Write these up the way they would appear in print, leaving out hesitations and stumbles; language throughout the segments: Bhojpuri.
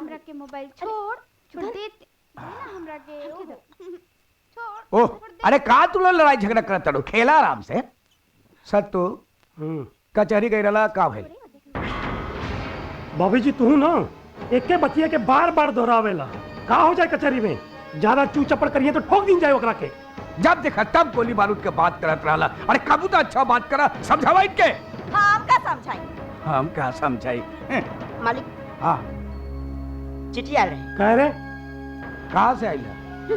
हमरा के मोबाइल छोड़ दे ना हमरा के छोड़। ओह अरे का तू लोग लड़ाई झगड़ा करत रहो, खेला आराम से। सत्तू कचहरी गई रला का भाई? बाबू जी तू ना एक के बतिया के बार बार दोहरावेला, का हो जाए कचहरी में? ज्यादा चू चपड़ करिए तो ठोक दी जाए ओकरा के। जब देखा तब गोली बारूद के बात करत रहला। अरे कबू तो अच्छा बात करा, समझावा इनके। हम का समझाई? हम क्या समझाई? मालिक हाँ चिट्ठी आ रही। कह रे कहाँ से आइला?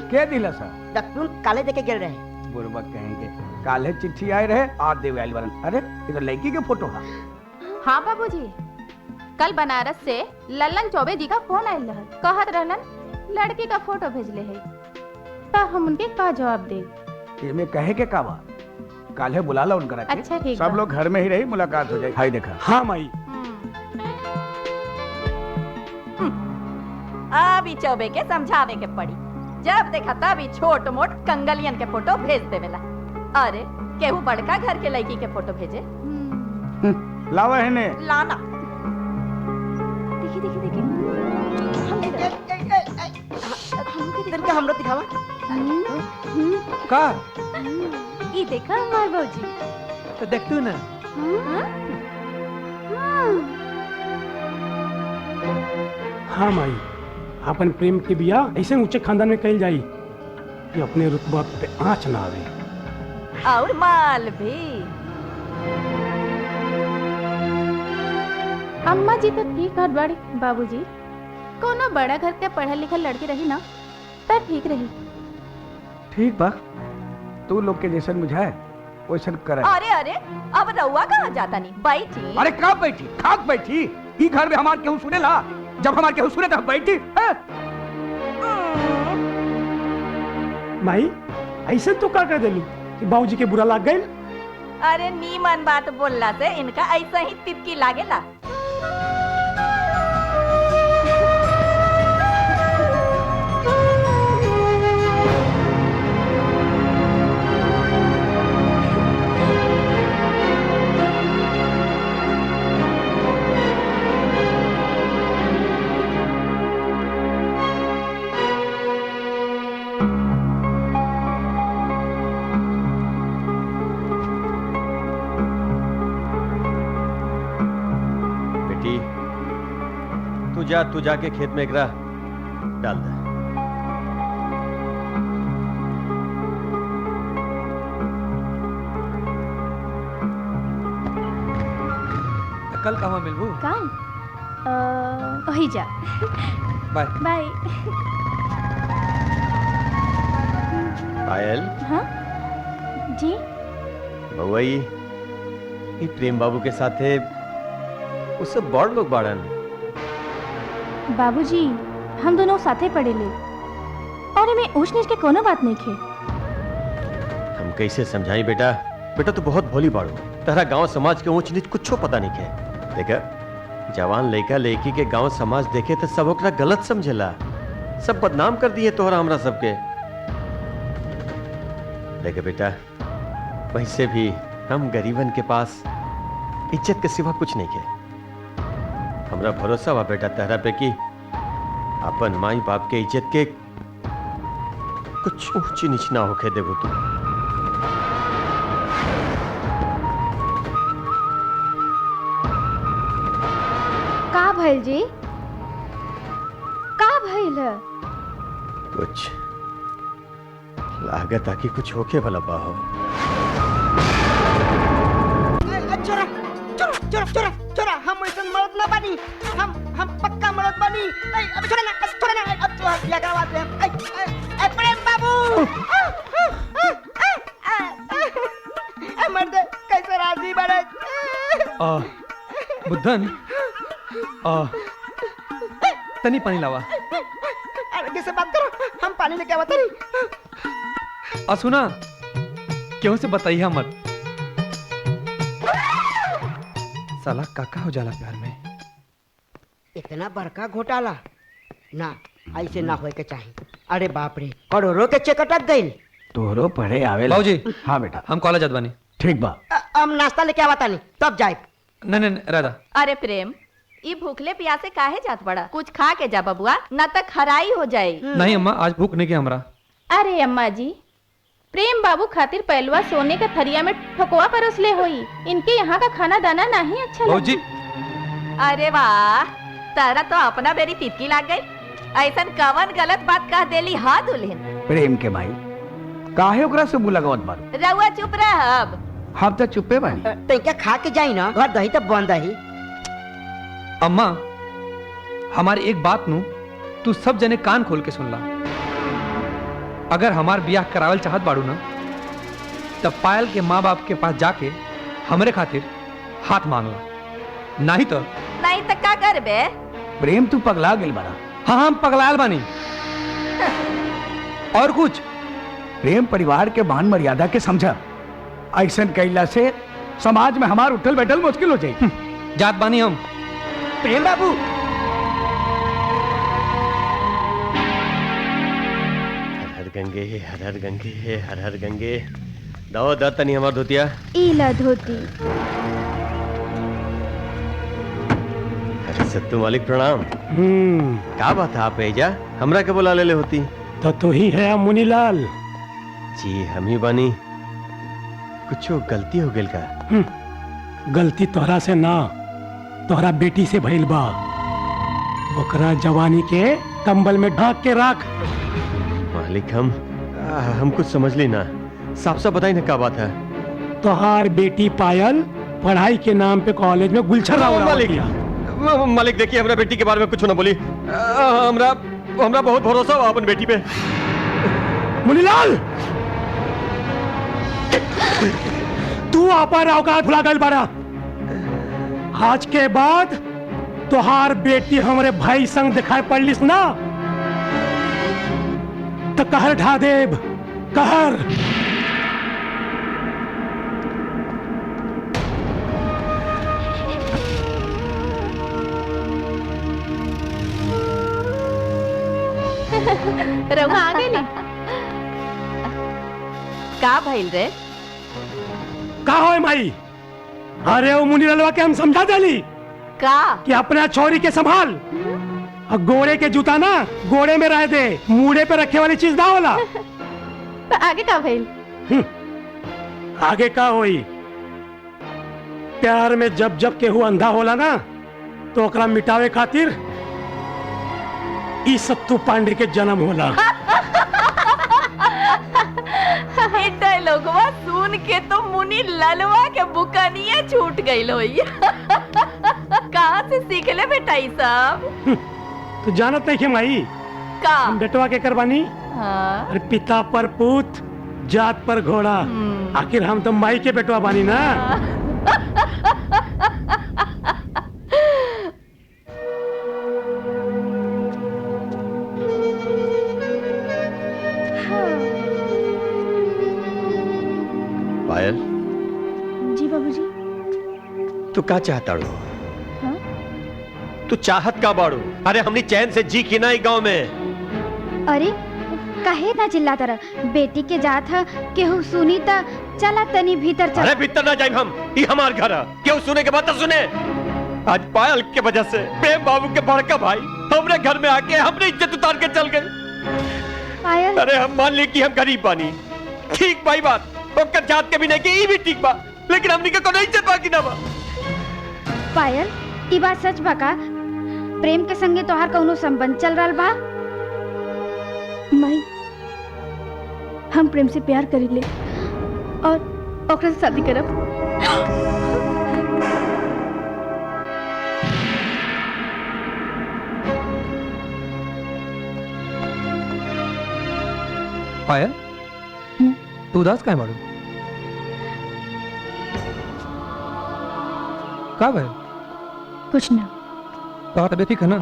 के दिला सा? डॉक्टर काले देके गिर रहे। बुरबक कहेंगे काले चिट्ठी आए रहे आज देवे आइल वालन। अरे ये तो लड़की के फोटो है। हाँ बाबूजी, कल बनारस से लल्लन चौबे जी का फोन आयल रहल, कहत रहलन लड़की का फोटो भेजले है। तो हम उनके का जवाब दे? इनमें कहे के का बा? काले बुला ला उनका। अच्छा ठीक सब लोग घर में ही रही, मुलाकात हो जाए। हाय देखा। हाँ माई। अभी चौबे के समझावे के पड़ी। जब देखा तभी छोट मोट कंगलियन के फोटो भेज देवेला। अरे केहू बड़का घर के लड़की के फोटो भेजे। लावा है ने लाना। देखी देखी देखी तिनका हमरो दिखावा। का ये देखा हमार बाबूजी तो देख तू ना। हाँ माई, अपन प्रेम के बिया ऐसे ऊंचे खानदान में कही जाई कि अपने रुतबा पे आँच ना आवे। और माल भी। अम्मा जी तो ठीक है बड़ी बाबूजी, कोनो बड़ा घर के पढ़ल लिखल लड़की रही ना तब ठीक रही। ठीक बा, तू लोग के जैसन बुझाए वैसन करे। अरे अरे अब रउआ कहाँ जाता नहीं? बैठी। अरे कब बैठी? खाक बैठी। ई घर में हमार केहू सुने ला? जब हमार केहू सुने तब बैठी। माई ऐसे तो का कर देलू कि बाबूजी के बुरा लग गई? अरे नीमन बात बोलला से इनका ऐसा ही तितकी लागेला। तू जाके खेत में एकरा डाल दे। कल कहाँ मिलबू? कल वही जा। Bye bye. पायल। हाँ जी बउआई ये प्रेम बाबू के साथे उससे बड़ लोग बाड़न। बाबूजी हम दोनों साथे पढ़े ले और में ऊंच नीच के कोनो बात नहीं खे। हम कैसे समझाई बेटा? बेटा तू बहुत भोली बाड़ू, तेरा गांव समाज के ऊंच नीच कुछ पता नहीं है। देखा जवान लड़का लड़की के गांव समाज देखे तो सब ओकरा गलत समझेला, सब बदनाम कर दिए तोहरा हमरा सबके। देखे बेटा वैसे भी हम गरीबन के पास इज्जत के सिवा कुछ नहीं है। हमरा भरोसा बा बेटा तेरा पे कि अपन माई बाप के इज्जत के कुछ ऊंची नीच ना होके देबो तू। का भइल जी? का भइल? कुछ लागत आकि कुछ होके भला बाहो। चोरा चोरा चोरा चोरा चोरा, हम ऐसा मर्द ना बनी। हम पक्का मर्द बनी। अब छोड़ा ना अब तो क्या करवाते हैं? प्रेम बाबू मर्द कैसे राजी बड़े? बुद्धन तनी पानी लावा। अरे कैसे बात करो, हम पानी लेके आवत नहीं। सुना क्यों से बताइए मत, साला काका हो जाला प्यार में। इतना बड़का घोटाला ना, ऐसे ना होए के चाहिए। अरे बाप रे, करोड़ों के चेक अटक गई। तोहरो पढ़े आवेला? बाबूजी हाँ बेटा हम कॉलेज जात बानी। ठीक बा। हम नाश्ता लेके आवता नहीं तब जाए। नहीं राधा। अरे प्रेम ई भूखले प्यासे काहे जात बड़ा? कुछ खा के जा बबुआ, न तक खराई हो जाए। नहीं अम्मा, आज भूख नहीं की हमरा। अरे अम्मा जी, प्रेम बाबू खातिर पहलवा सोने के थरिया में ठोकवा परोसले होई। इनके यहाँ का खाना दाना नहीं अच्छा भौजी, अरे वाह, तारा तो अपना बेरी तितकी लाग गई। ऐसन कवन गलत बात कह देली हा दुल्हन? प्रेम के भाई काहे ओकरा से मुंह लगावत बारू? रउआ चुप रहब। हम तो चुपे बानी। तो क्या खा के जाई ना, घर दही तो बंद ही। अम्मा हमारी एक बात नू तू सब जने कान खोल के सुन ला। अगर हमार ब्याह करावल चाहत बाड़ू ना, तब पायल के माँ बाप के पास जाके हमरे खातिर हाथ मांग ला। नहीं तो का करबे? प्रेम तू पगला गेल बड़ा। हाँ हम पगलाल बानी। और कुछ? प्रेम परिवार के मान मर्यादा के समझा। ऐसन कैला से समाज में हमार उठल बैठल मुश्किल हो जाए। जात बानी हम। प्रेम बाबू, हर हर गंगे, हर हर गंगे, हर हर गंगे। दो द तनी हमार धोतिया। इला धोती। अरे सत्तू मालिक प्रणाम। का बात है आप एजा हमरा के बुला ले होती? तो ही है मुनीलाल। जी हम ही बानी। कुछो गलती हो गेल का? गलती तोहरा से ना, तोहरा बेटी से भइल बा। ओकरा जवानी के कंबल में ढाक के रख। मालिक हम कुछ समझ ली ना। साफ साफ बताई ना क्या बात है? तोहार बेटी पायल पढ़ाई के नाम पे कॉलेज में गुलछर्रा उड़ावत दिया। मालिक देखिए, हमरा बेटी के बारे में कुछ ना बोली। हमरा बहुत भरोसा हुआ अपन बेटी पे। मुनीलाल, तू अपन औकात भुला गइल बाड़ा। आज के बाद तोहार बेटी हमरे भाई संग दिखाई पड़लिस ना, तो कहर ढा देब, कहर। रउआ आ गइली? का भइल रे? का होय माई? अरे वो मुनीलालवा के हम समझा देली का कि अपना छोरी के संभाल। और गोड़े के जूता ना गोड़े में रह दे, मूड़े पे रखे वाली चीज ना होला। तो आगे का भइल? आगे का होई? प्यार में जब जब केहू अंधा होला ना, तो ओकरा मिटावे खातिर ई सत्तू पांडे के जन्म होला। ये डायलॉगवा सुन के तो मुनी ललवा के बुकनिया छूट गई होई। कहाँ से सीख ले बेटा ई सब? तो जानत नहीं कि माई का हम बेटवा के करबानी? हाँ? अरे पिता पर पूत, जात पर घोड़ा। आखिर हम तो माई के बेटवा बानी ना। पायल, जी बाबूजी। तू का चाहता रू? हाँ? तू चाहत का बाड़ू? अरे हमने चैन से जी की ना ई गांव में। अरे काहे ना चिल्ला तरह? बेटी के जात है, केहू सुनी त चला तनी भीतर चल। अरे भीतर ना जाए हम, ये हमार घर है। क्यों सुने के बाद तो सुने। आज पायल के वजह से प्रेम बाबू के बड़का भाई हमरे घर में आके हमने इज्जत उतार के चल गए। पायल, अरे हम मान ली कि हम गरीब बानी, ठीक भाई बात। ओकर जात के भी नहीं के ई भी ठीक बा, लेकिन हमनी के कोनो इज्जत बाकी ना बा। पायल, ई बात सच बा का? प्रेम के संगे तोहार कौनो संबंध चल रहल बा? माई, हम प्रेम से प्यार करीले और ओकरा से शादी करब। पायल, तू उदास काहे बाड़ू? का भाई? कुछ ना, तो तबीयत ठीक है ना?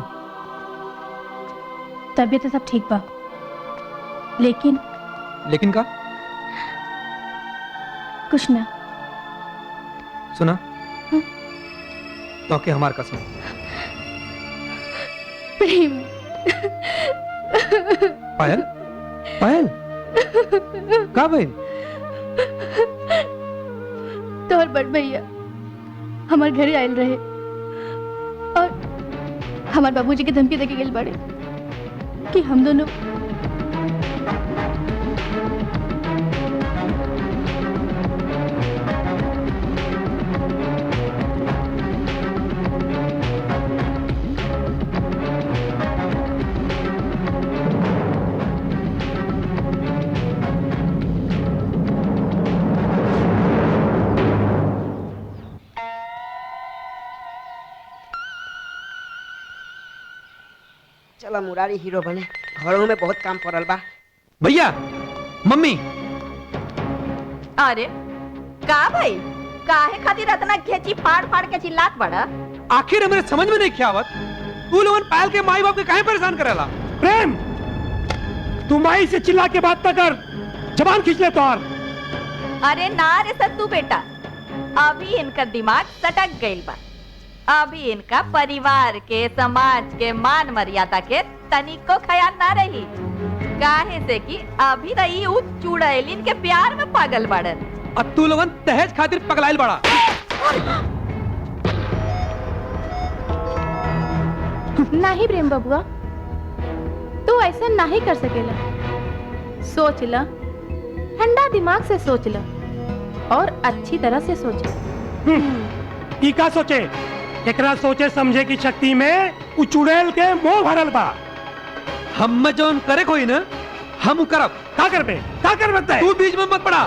तबीयत तो सब ठीक बा, लेकिन लेकिन का? कुछ ना। सुना? तो के हमार कसम। प्रेम। पायल, पायल, का भाई? तोहर बड़ भैया हमार घरे आयल रहे और हमारे बाबूजी की धमकी देके गेल बड़े कि हम दोनों चला मुरारी हीरो बने। घरों में बहुत काम पड़ल बा। भैया, मम्मी, अरे का भाई, काहे खातिर इतना घेची फाड़ फाड़ के चिल्लात बड़ा? आखिर हमें समझ में नहीं क्या आवत, तू लोगन पायल के माई बाप के काहे परेशान करेला? प्रेम, तू माई से चिल्ला के बात न कर, जबान खींच ले तोर। अरे ना रे सत्तू बेटा, अभी इनका दिमाग सटक गइल बा। अभी इनका परिवार के, समाज के, मान मर्यादा के तनिको ख्याल ना रही। काहे से कि अभी रही उ चुड़ैलिन के प्यार में पागल बाड़न। अब तू लोगन दहेज खातिर पगलाइल बड़ा। नहीं प्रेम बबुआ, तू ऐसा नहीं कर सकेला। सोच ला, ठंडा दिमाग से सोच ला और अच्छी तरह से सोच। ई का सोचे? एकरा सोचे समझे की शक्ति में उ चुड़ैल के मोह भरल बा। हम जोन करे कोई ना, हम करब। का करबे? का करबे? तू बीच में मत पड़ा।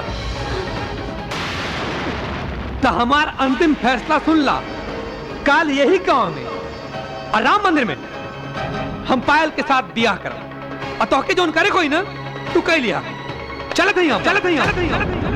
तो हमार अंतिम फैसला सुन ला। कल यही गांव में और राम मंदिर में हम पायल के साथ ब्याह करब। और तोहके जोन करे कोई ना, तू कह लिया। चलत ही हम, चलत ही हम।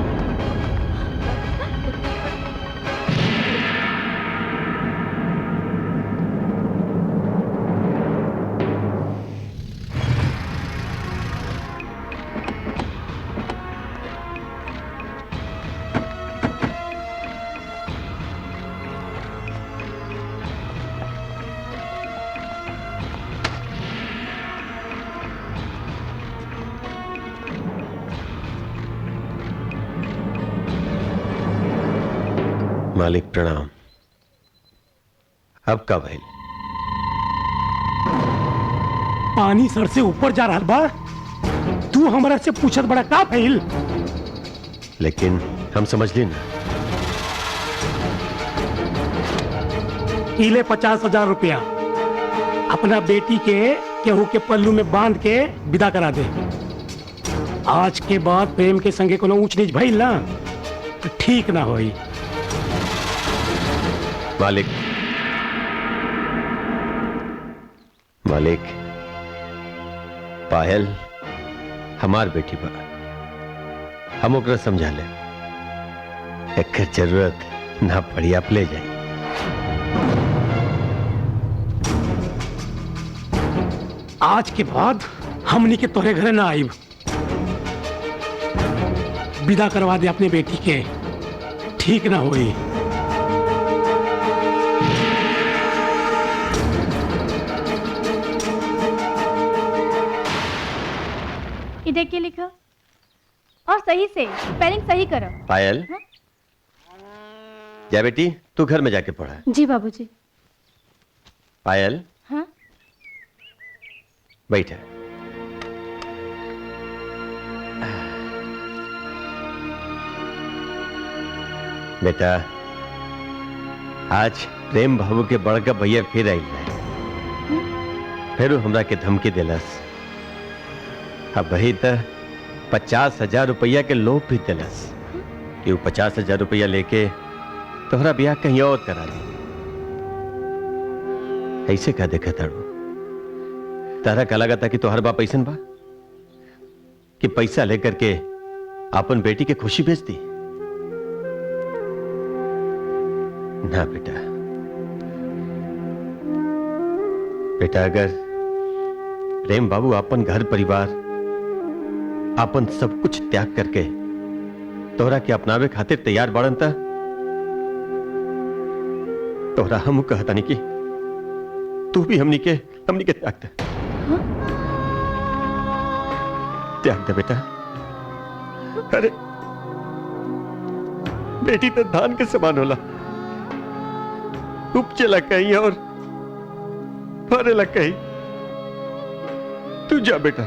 मालिक प्रणाम। अब का भइल? पानी सर से ऊपर जा रहा बा, तू हमरा से पूछत बड़ा का भइल? लेकिन हम समझ ली ना। इले 50,000 रुपया अपना बेटी के केहू के पल्लू में बांध के विदा करा दे। आज के बाद प्रेम के संगे कोनो ऊंच नीच भइल ना तो ठीक ना होई। मालिक, मालिक, पायल हमार बेटी बा। हम ओकरा समझा ले, एकर जरूरत ना पड़ी, आप ले जाए। आज के बाद हमनी के तोरे घरे ना आईब। विदा करवा दे अपने बेटी के, ठीक ना होई। देख के लिखो और सही से स्पेलिंग सही करो। पायल, जा बेटी, तू घर में जाके पढ़ा। जी बाबूजी। पायल, हाँ? बैठ। बेटा, आज प्रेम बाबू के बड़का भैया फिर आई है। फिर हमरा के धमकी दिलस। अब वही तो 50,000 रुपया के लोभ भी दिलस कि वो 50,000 रुपया लेके तोहरा ब्याह कहीं और करा दी। ऐसे का देखा तारू? तारा का लगा था कि तोहर बाप ऐसन बा कि पैसा लेकर के अपन बेटी के खुशी बेच दी? ना बेटा, बेटा अगर प्रेम बाबू अपन घर परिवार, अपन सब कुछ त्याग करके तोहरा के अपनावे खातिर तैयार बाड़न था, तोहरा हम कहता नहीं कि तू भी हमनी के त्याग दे। त्याग दे बेटा। अरे बेटी तो धान के समान होला, उपजेला कहीं और मारे लग गई। तू जा बेटा,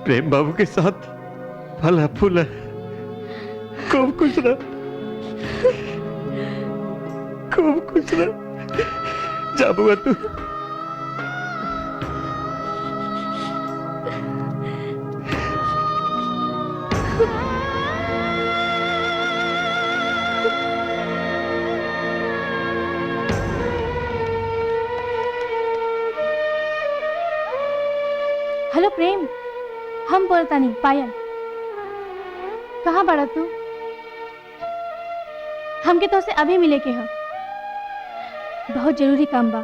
प्रेम बाबू के साथ फला फूला खूब खुश रह, खूब खुश रह। जा बुआ तू। हेलो प्रेम, हम बोलता नहीं पायल। कहाँ बड़ा तू? हमके तो से अभी मिले के हम, बहुत जरूरी काम बा।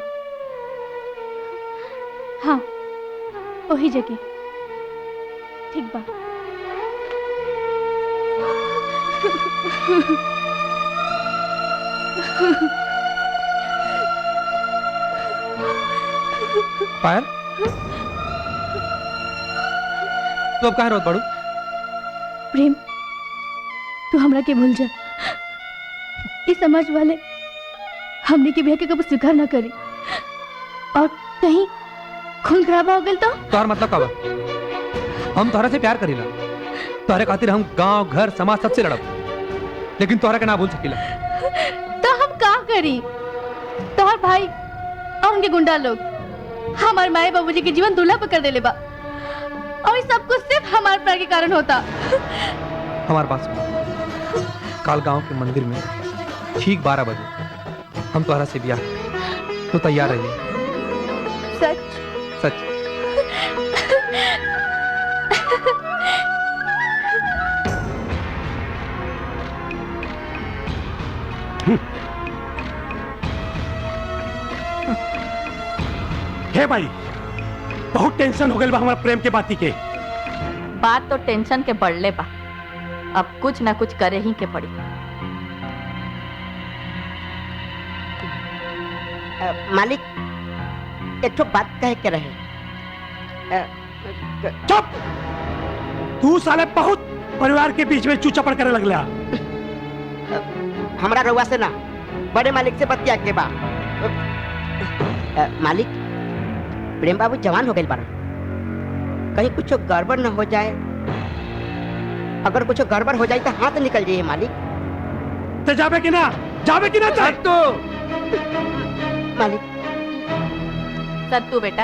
हाँ, वही जगह। ठीक बा। पायल, तू अब कहाँ रोत पड़ू? प्रेम, तू हमरा के भूल जा। इस समाज वाले हमने के ब्याह के कबू स्वीकार ना करी, और कहीं खून खराबा हो गया तो? तोहर मतलब का बा? हम तोहरा से प्यार करीला, तोहरे खातिर हम गांव घर समाज सबसे लड़ब, लेकिन तोहरा के ना भूल सकीला। तो हम का करी? तोहर भाई और उनके गुंडा लोग हमारे माए बाबूजी के जीवन दूल्हा पर कर देले बा, और सब कुछ सिर्फ हमारे प्यार के कारण होता। हमारे पास काल गांव के मंदिर में ठीक 12 बजे हम तोहरा से ब्याह, तो तैयार रहिए। सच? सच। हे भाई, बहुत टेंशन हो गई बा हमारा प्रेम के बाती के। बात तो टेंशन के बढ़ले बा, अब कुछ ना कुछ करे ही के पड़ी। मालिक, एक तो बात कह के रहे। चुप! तू साले बहुत परिवार के बीच में चूचापड़ करे लगला। हमरा रउआ से ना, बड़े मालिक से बतिया के बा। मालिक, प्रेम बाबू जवान हो गए बारा, कहीं कुछ गड़बड़ न हो जाए। अगर कुछ गड़बड़ हो जाए तो हाथ निकल जाइए मालिक। तो जावे कि ना? जावे कि ना? सत्तू! मालिक, सत्तू बेटा,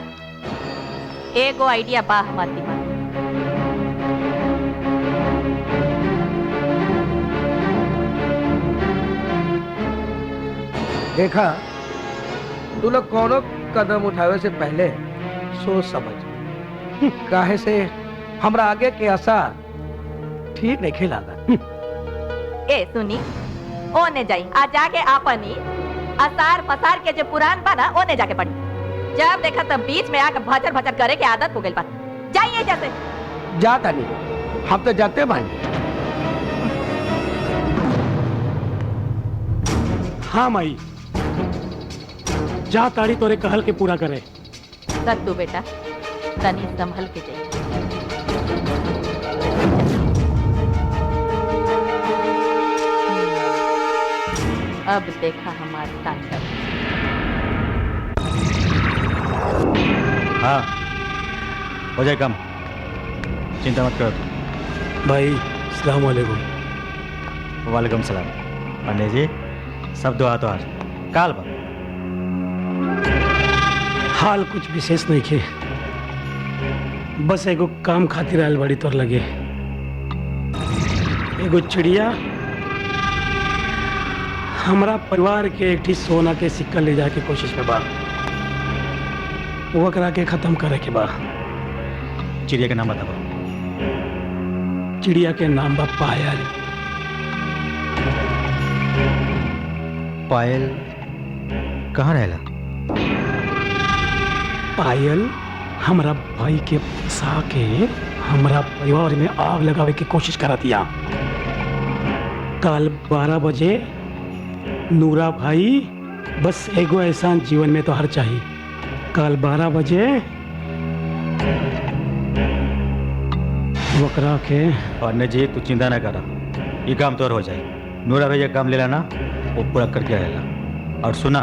एगो आइडिया बा हमार दिमाग। देखा, तू लोग कोनो कदम उठावे से पहले सोच समझ, काहे से हमरा आगे के आसार ठीक नहीं खिलागा। ए सुनी, ओने जाई आ जाके आपनी असार पसार के जो पुरान बा ना, ओने जाके पड़ी। जब देखा तब बीच में आकर भचर भचर करे के आदत हो गई बा। जाइए जैसे। जाता नहीं, हम तो जाते भाई। हाँ माई, जा ताड़ी तोरे कहल के पूरा करे। सत्तू बेटा, तनी संभल के जाइए। अब देखा हमारी ताकत। हाँ, हो जाए काम, चिंता मत करो। भाई, अस्सलाम वालेकुम। वालेकुम सलाम। पंडित जी, सब दुआ तो आज काल बा। हाल कुछ विशेष नहीं खे, बस एगो काम खातिर आयल बड़ी तोर लगे। एगो चिड़िया हमरा परिवार के एक ठी सोना के सिक्का ले जाके कोशिश में बा, वो करा के खत्म करे के बा। चिड़िया के नाम बताओ। चिड़िया के नाम बा पायल। पायल कहाँ रहेला? पायल हमरा भाई के फंसा के हमरा परिवार में आग लगावे की कोशिश करा दिया। कल 12 बजे नूरा भाई, बस एगो एहसान जीवन में तो हर चाहिए। कल 12 बजे वकरा के। पंडित जी, तू चिंता ना करा, ये काम तो हो जाए। नूरा भैया काम ले लाना, वो पूरा करके रहेला। और सुना,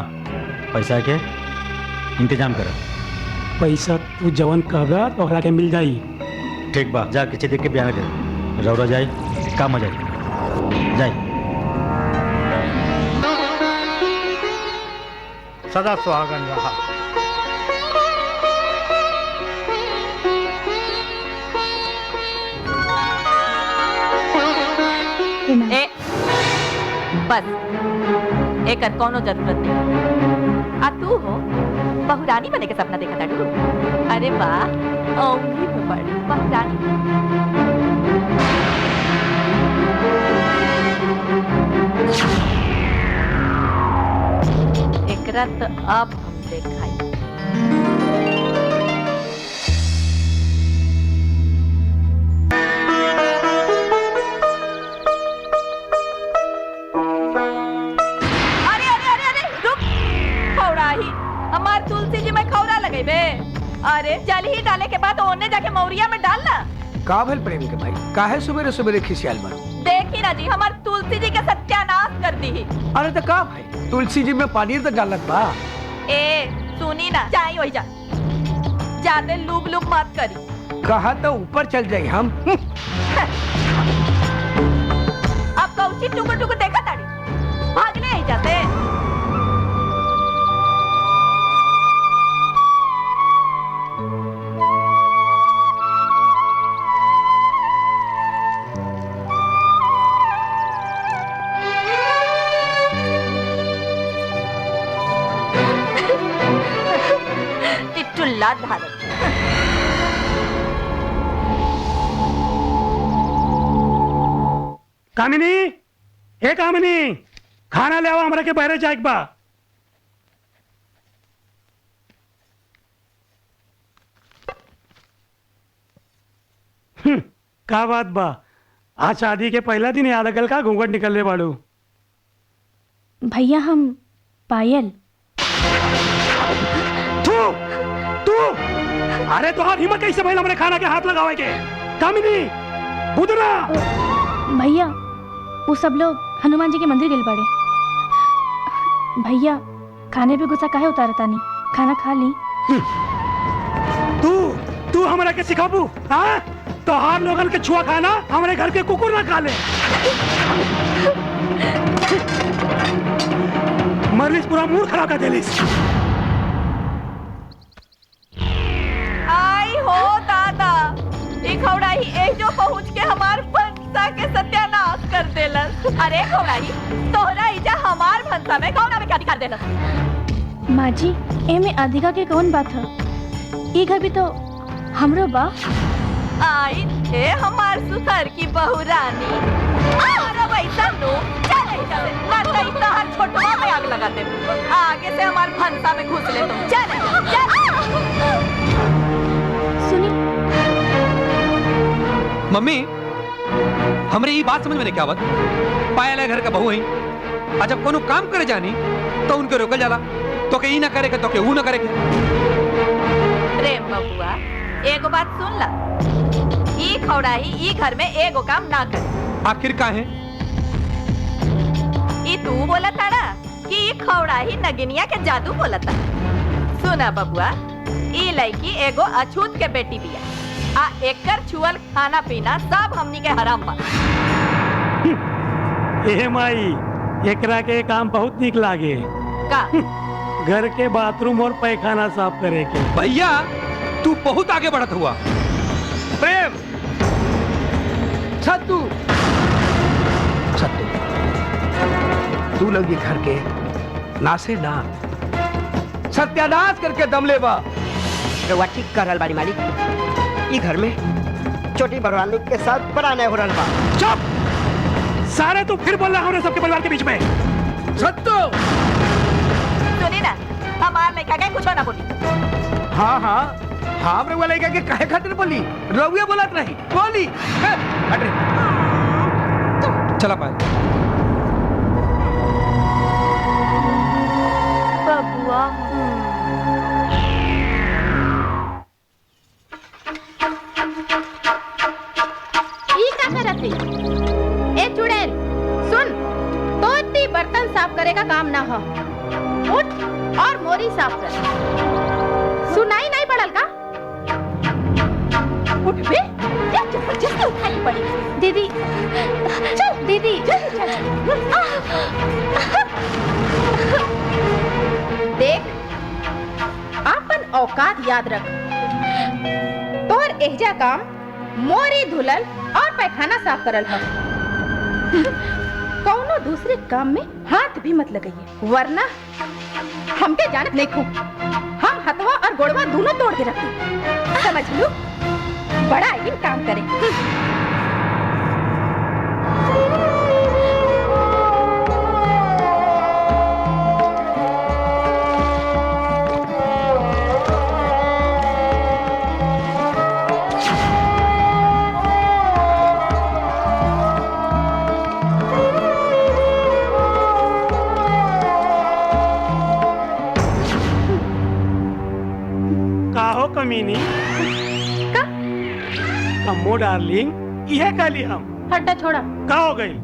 पैसा के इंतजाम कर। पैसा तू जवन कहबा तोहरा के मिल जाई। ठीक बा, जा किचे देख के बयान दे। रौरा जाए, काम हो जाए। जाए। सदा सुहागन रहा। ए, बस एकर कोनो जरूरत नहीं। आ तू हो बहुरानी बने के सपना देखा ताड़ू। अरे वाह, औंधी में बड़ी बहुरानी। एकरा तो अब हम देखाई। हमार तुलसी जी में खौरा लगे बे। अरे जल ही डाले के बाद ओने जाके मौरिया में डालना। का भेल प्रेम के भाई, काहे सुबेरे सुबेरे खिसियाल मारो? देखी ना जी, हमार तुलसी जी के सत्यानाश कर दी। अरे तो का भाई, तुलसी जी में पानी तो डालत बा। ए सुनी ना, जाई होई जा। जाते लुक लुक मत करी। कहा तो ऊपर चल जाए हम। अब कौची टुकुर टुकुर देखा ताड़ी, भागने ही जाते। धारक कामिनी, हे कामिनी, खाना ले आओ, हमरा के बहरे जाए बा। का बात बा, आज शादी के पहला दिन याद अकल का घूंघट निकलने वालू। भैया हम पायल। अरे तो हिम्मत कैसे भइल हमरे खाना के हाथ लगावे के? कामिनी, बुदरा। भैया वो सब लोग हनुमान जी के मंदिर गेल बाड़े। भैया खाने पे गुस्सा काहे उतारता नहीं, खाना खा ली। तू हमरा के सिखाबू? हाँ, तो हर लोगन के छुआ खाना हमारे घर के कुकुर ना खा ले। मरलिस, पूरा मूड खराब कर देलिस। हो दादा, खौड़ाई एक जो पहुँच के हमार भंसा के सत्यानाश कर देलस। अरे खौड़ाई, तोहरा इजा हमार भंसा में कौन आवे क्या दिखा देलस? माँ जी, एमे अधिका के कौन बात है? ये घर भी तो हमरो बा। आई थे हमार सुथर की बहू रानी। अरे वैसा नो, चले चले, ना तई तो हर छोटवा में आग लगा दे। आगे से हमार भंसा में घुस ले तुम। चले चले। मम्मी, हमरे ये बात समझ में नहीं क्या बात? पायल है घर का बहू है, जब कोनो काम करे जानी तो उनके रोकल जाला, तो के ई ना करे के तो के ऊ ना करे के। प्रेम बबुआ, एगो बात सुन ला, ई खौड़ाई ई घर में एगो काम ना करे। आखिर का है? ई तू बोला था ना कि ई खौड़ाई नगिनिया के जादू बोला था। सुना बबुआ, ई लड़की एगो अछूत के बेटी बिया। आ एकर छुअल खाना पीना सब हमनी के हराम बा। ए माई, एकरा के काम बहुत निक लागे। का? घर के बाथरूम और पैखाना साफ करे के। भैया तू बहुत आगे बढ़त हुआ। प्रेम, छत्तू, छत्तू, तू लोग ये घर के नासे ना सत्यानाश करके दम ले बा। रउआ ठीक कर रहल बाड़ी मालिक। ई घर में छोटी बरवानी के साथ बड़ा अन्याय हो रहल बा। चुप! सारे तू फिर बोल रहा है सबके परिवार के बीच में। छत्तू, सुनी ना, हमार लड़का के कुछ ना बोली। हाँ हाँ, हमरे वाले के काहे खातिर बोली? रउआ बोलत नहीं, बोली। हट रे। चला पायल। बबुआ, ए चुड़ैल, सुन, तो इतनी बर्तन साफ करे का काम ना हो। उठ और मोरी साफ कर। औकात याद रख। तोर एहजा काम मोरी धुलल और पैखाना साफ करल है। कौनो दूसरे काम में हाथ भी मत लगाइए, वरना हमके जानत नहीं खूब हम हथवा और गोड़वा दोनों तोड़ के रखी। समझ लो, बड़ा इन काम करे। कमीनी का कमो डार्लिंग, यह काली हम हड्डा छोड़ा का हो गई?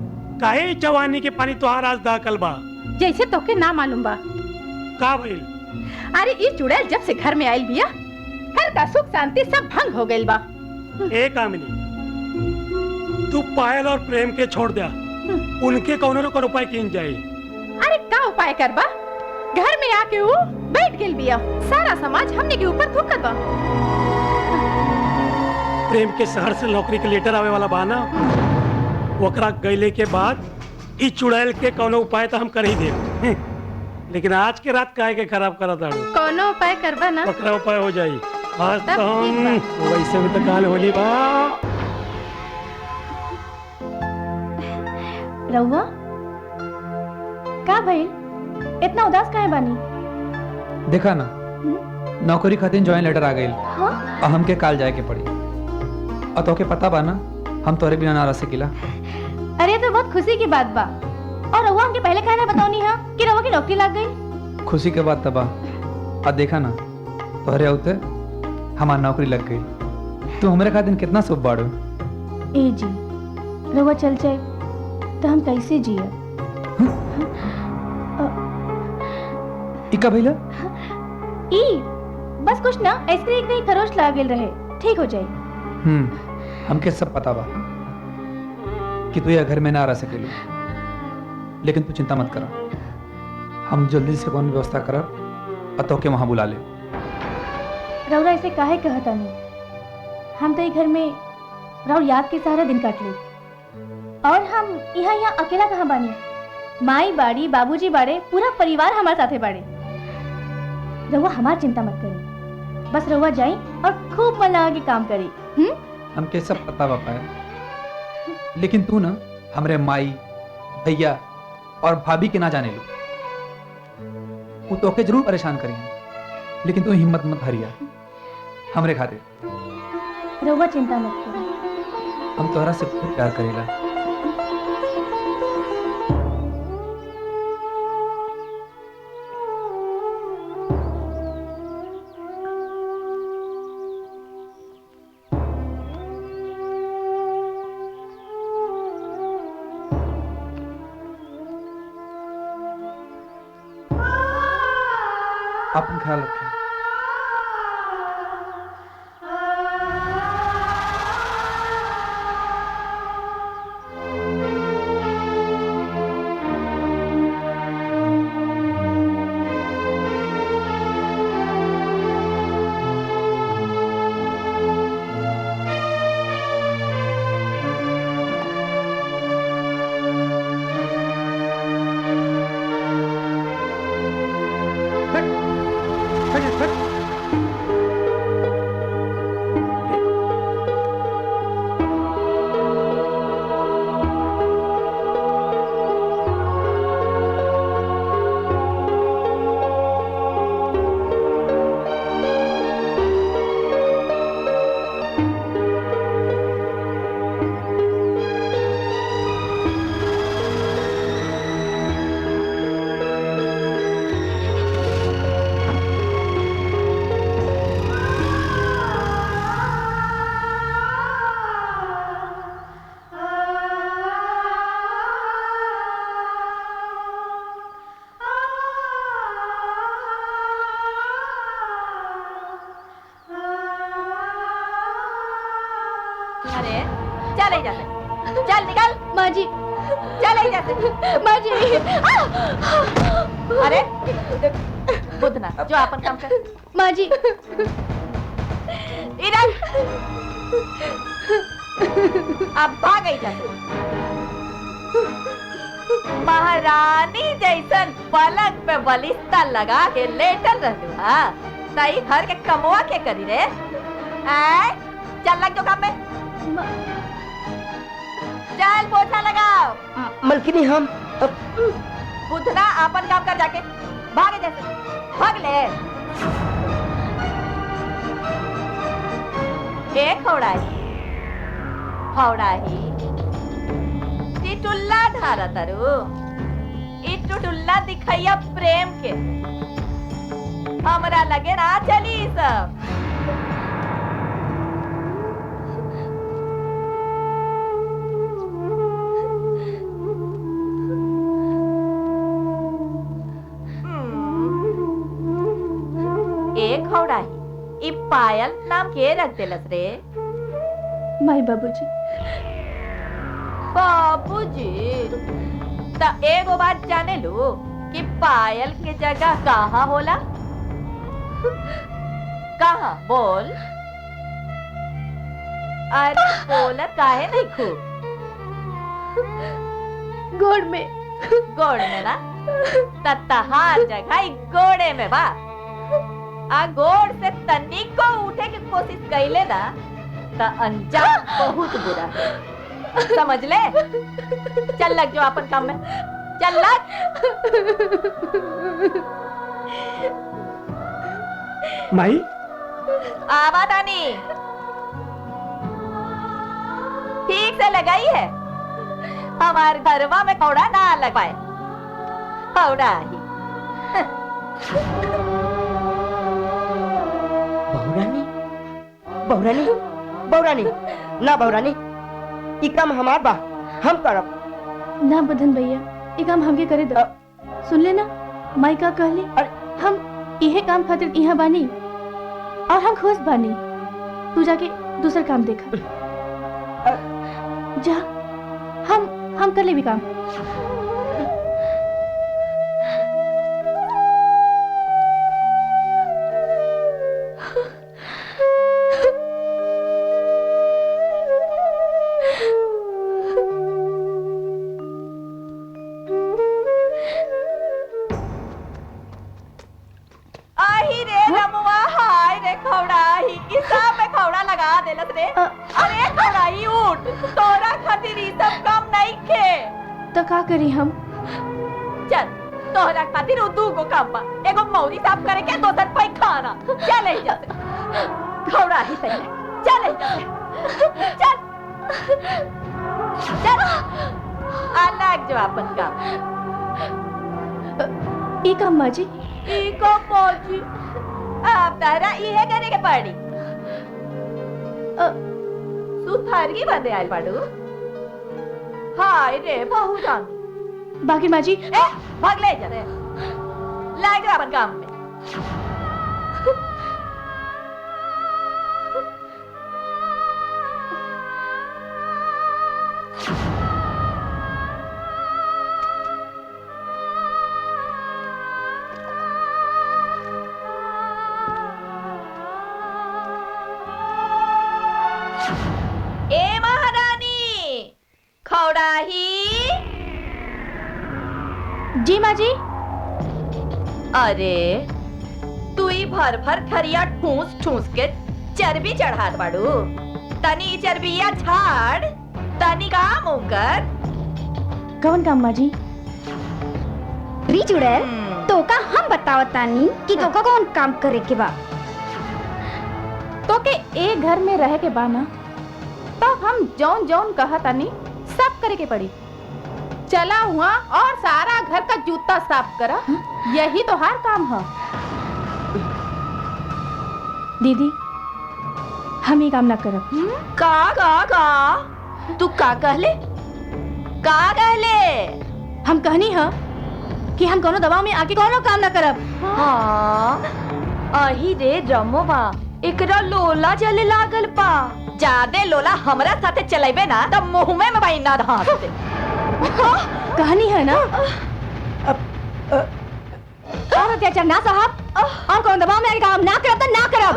काहे जवानी के पानी तोहार आज दाखल बा? जैसे तोके ना मालूम बा का भइल? अरे ई चुड़ैल जब से घर में आइल बिया, घर का सुख शांति सब भंग हो गइल बा। ए कामिनी, तू पायल और प्रेम के छोड़ दिया, उनके कौनो न कोनो उपाय किन जाई। अरे का उपाय करबा? घर में आके वो बैठ गेल बिया, सारा समाज हमने के ऊपर थूकत बा। प्रेम के शहर से नौकरी के लेटर आवे वाला बाना, ओकरा गईले के बाद ई चुड़ैल के कोनो उपाय तो हम कर ही दे, लेकिन आज के रात काहे के खराब करा दाड़ू। कोनो उपाय करबा ना, ओकरा उपाय हो जाई। आज तो हम वैसे भी तो काल होली बा। रउआ का भइल? इतना उदास काहे बानी? देखा ना, नौकरी खातिर ज्वाइन लेटर आ गई। हाँ? और हमके काल जाए के पड़ी। और तोके पता बा ना, हम तोरे बिना ना रह सकीला। अरे तो बहुत खुशी की बात बा। और रउआ हमके पहले काहे ना बताओनी हा कि रउआ की नौकरी लग गई? खुशी के बात तबा। और देखा ना, तोहरे आउते हमार नौकरी लग गई। तू हमरे खातिर कितना शुभ बाड़ू। ए जी, रउआ चल जाए तो हम कैसे जिए? इका भइला? ई बस कुछ ना, ऐसे एक नहीं खरोच लागल रहे, ठीक हो जाए। हमके सब पता बा कि तू यह घर में ना रह सकेलू, लेकिन तू चिंता मत करा, हम जल्दी से कौन व्यवस्था करब और तोके वहां बुला ले। रउरा ऐसे काहे कहता नहीं? हम तो ये घर में रउर याद के सहारा दिन काट ले, और हम यहाँ अकेला कहाँ बानी? माई बाड़ी, बाबूजी बाड़े, पूरा परिवार हमारे साथे बाड़े। रउआ हमार चिंता मत करी, बस रउआ जाई और खूब मन लगा के काम करी। हमके सब पता बा पायल, लेकिन तू ना हमरे माई, भैया और भाभी के ना जाने लो। वो तोके जरूर परेशान करेंगे, लेकिन तू हिम्मत मत हरिया हमरे खातिर। रउआ चिंता मत करी, हम तोहरा से खूब प्यार करेला। अपन ख्याल रखें। अरे चल ही जाते, चल निकल। माँ जी, चल ही जाते। माँ जी। अरे बुधना जो अपन काम कर। माँ जी इधर अब भाग गई जाते। महारानी जैसन पलंग पे बलिस्ता लगा के लेटल रहलू। हाँ सही घर के कमवा के करी रे। आय चल लग जो काम में। चल पोछा लगाओ। मलकिनी हम बुधना अपन काम कर जाके। भागे जैसे भाग ले। एक हौड़ाही टिटुल्ला धारा तरु इटुटुल्ला दिखैया प्रेम के। हमरा लगे ना चली सब। एक हौड़ाही इ पायल नाम के रख देलस रे? माई बाबूजी। बाबूजी त एगो बात जाने लू कि पायल के जगह कहाँ होला? कहाँ बोल। अरे बोल काहे नहीं खूब। गोड़ में। गोड़ में ना तहार जगह गोड़े में बा। आ गोड़ से तनिक को उठे की कोशिश कैले ना त अंजाम बहुत बुरा है। समझ ले। चल लग जो अपन काम में। चल लग। माई आवाज आनी ठीक से लगाई है। हमारे घरवा में कौड़ा ना लग पाए। कौड़ा ही बहुरानी बहुरानी ना बहुरानी ई काम हमार बा हम करब। ना बुधन भैया ये काम हमके करे दो। सुन ले ना माई का कहली। हम इहे काम खातिर यहाँ बानी और हम खुश बानी। तू जाके दूसरा काम देखा। जा हम कर ले भी काम। अरे खौड़ाई उठ। तोरा खातिर ई सब काम नहीं खे। तो का करी हम? चल तोहरा खातिर उ दूगो काम बा। एगो मौरी साफ करे के, दोसर पैखाना। चल ही जा। खौड़ाई सही है। चल ही जा। चल चल अलग जो अपन काम। ई काम माँ जी। ई को मौजी अब तारा इहे करे के पड़ी। सुथारगी बंदे आयल पाडू। हाय रे बहु जान। बाकी माँ जी भाग ले जा रे। लाग जा अपन काम में। ए महारानी खौड़ाही। जी माँ जी। अरे तू ही भर भर खरिया ठूस ठूस के चर्बी चढ़ात बाड़ू। तनी चर्बिया झाड़ तनी काम कर। कौन काम माँ जी? चुड़ैल तो का हम बतावतानी कि तो का कौन काम करे के बा। तो के एक घर में रह के बाना तो हम जौन जौन कहा तानी सब करे के पड़ी। चला हुआ और सारा घर का जूता साफ करा। यही तो हर काम है। दीदी हम ये काम ना करब। का तू का कहले? का कहले? हम कहनी है कि हम कोनो दबाव में आके कोनो काम ना करब। हाँ अही रे रमोबा एकरा लोला चले लागल पा। जादे लोला हमरा साथे चलेबे ना तब मुंह में भाई ना धांस दे। कहानी है ना। और अत्याचार ना साहब और कौन दबाव में काम ना करब तो ना करब।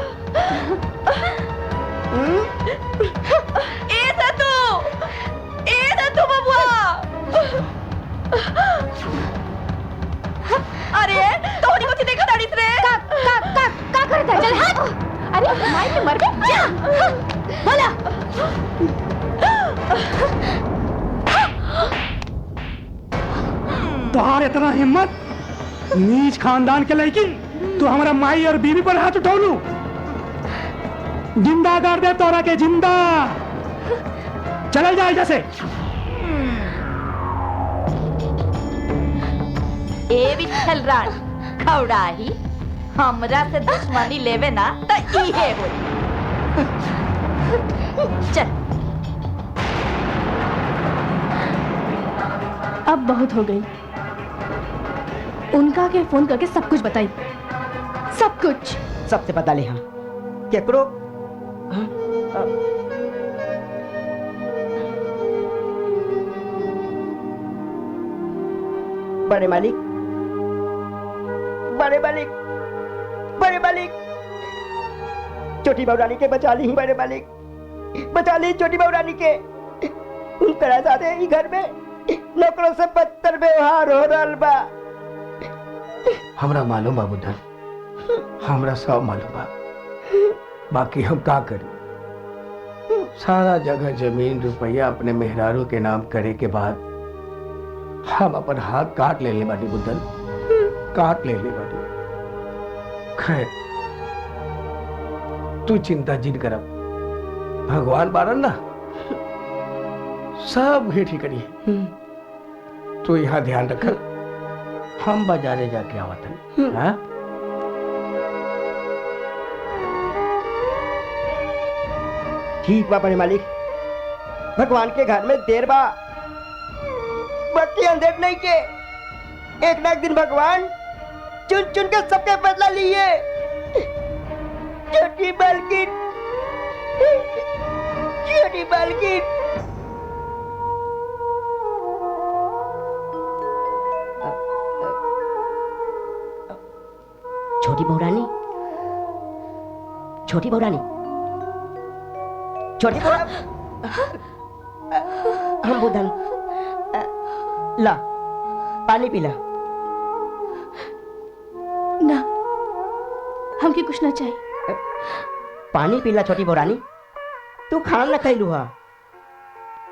ए सतू बबुआ अरे तोहनी कुछ देखा ताड़ीस रे का करता चल हाथ। अरे माई के मर गए जा बोला। तोहार इतना हिम्मत नीच खानदान के लड़की तू हमारा माई और बीवी पर हाथ उठौलू। जिंदा कर दे तोरा के जिंदा। चल जाए जैसे। ए विठल राण खौड़ाही हमरा से दुश्मनी लेवे ना त इहे होई। चल अब बहुत हो गई। उनका के फोन करके सब कुछ बताई, सब कुछ। सबसे बता ले। हाँ केकरो बड़े मालिक बड़े मालिक बड़े मालिक छोटी बहू के बचा ली। बड़े मालिक बचा ली छोटी बहू के। उनकरा साथे ई घर में नौकरों से बदतर व्यवहार हो रहा बा। हमरा मालूम बा बुद्धन, हमरा सब मालूम बा। बाकी हम का करी? सारा जगह जमीन रुपया अपने मेहरारू के नाम करे के बाद हम अपन हाथ काट ले बानी बुद्धन, काट ले बानी। खैर तू चिंता जिन करब, भगवान बारन ना सब भी ठीक करिए। तू यहाँ ध्यान रख, हम बाजारे जाके आवतन। हाँ ठीक बा बड़े मालिक। भगवान के घर में देर बा, बत्ती अंधेर नहीं के। एक ना एक दिन भगवान चुन चुन के सबके बदला लिए। छोटी बालकिन, छोटी बालकिन। छोटी बहुरानी, छोटी बहुरानी, छोटी बहुरानी। हम बुधन ला पानी पीला। ना हमके कुछ ना चाहिए। पानी पीला छोटी बहुरानी। तू खाना न खैलू हा,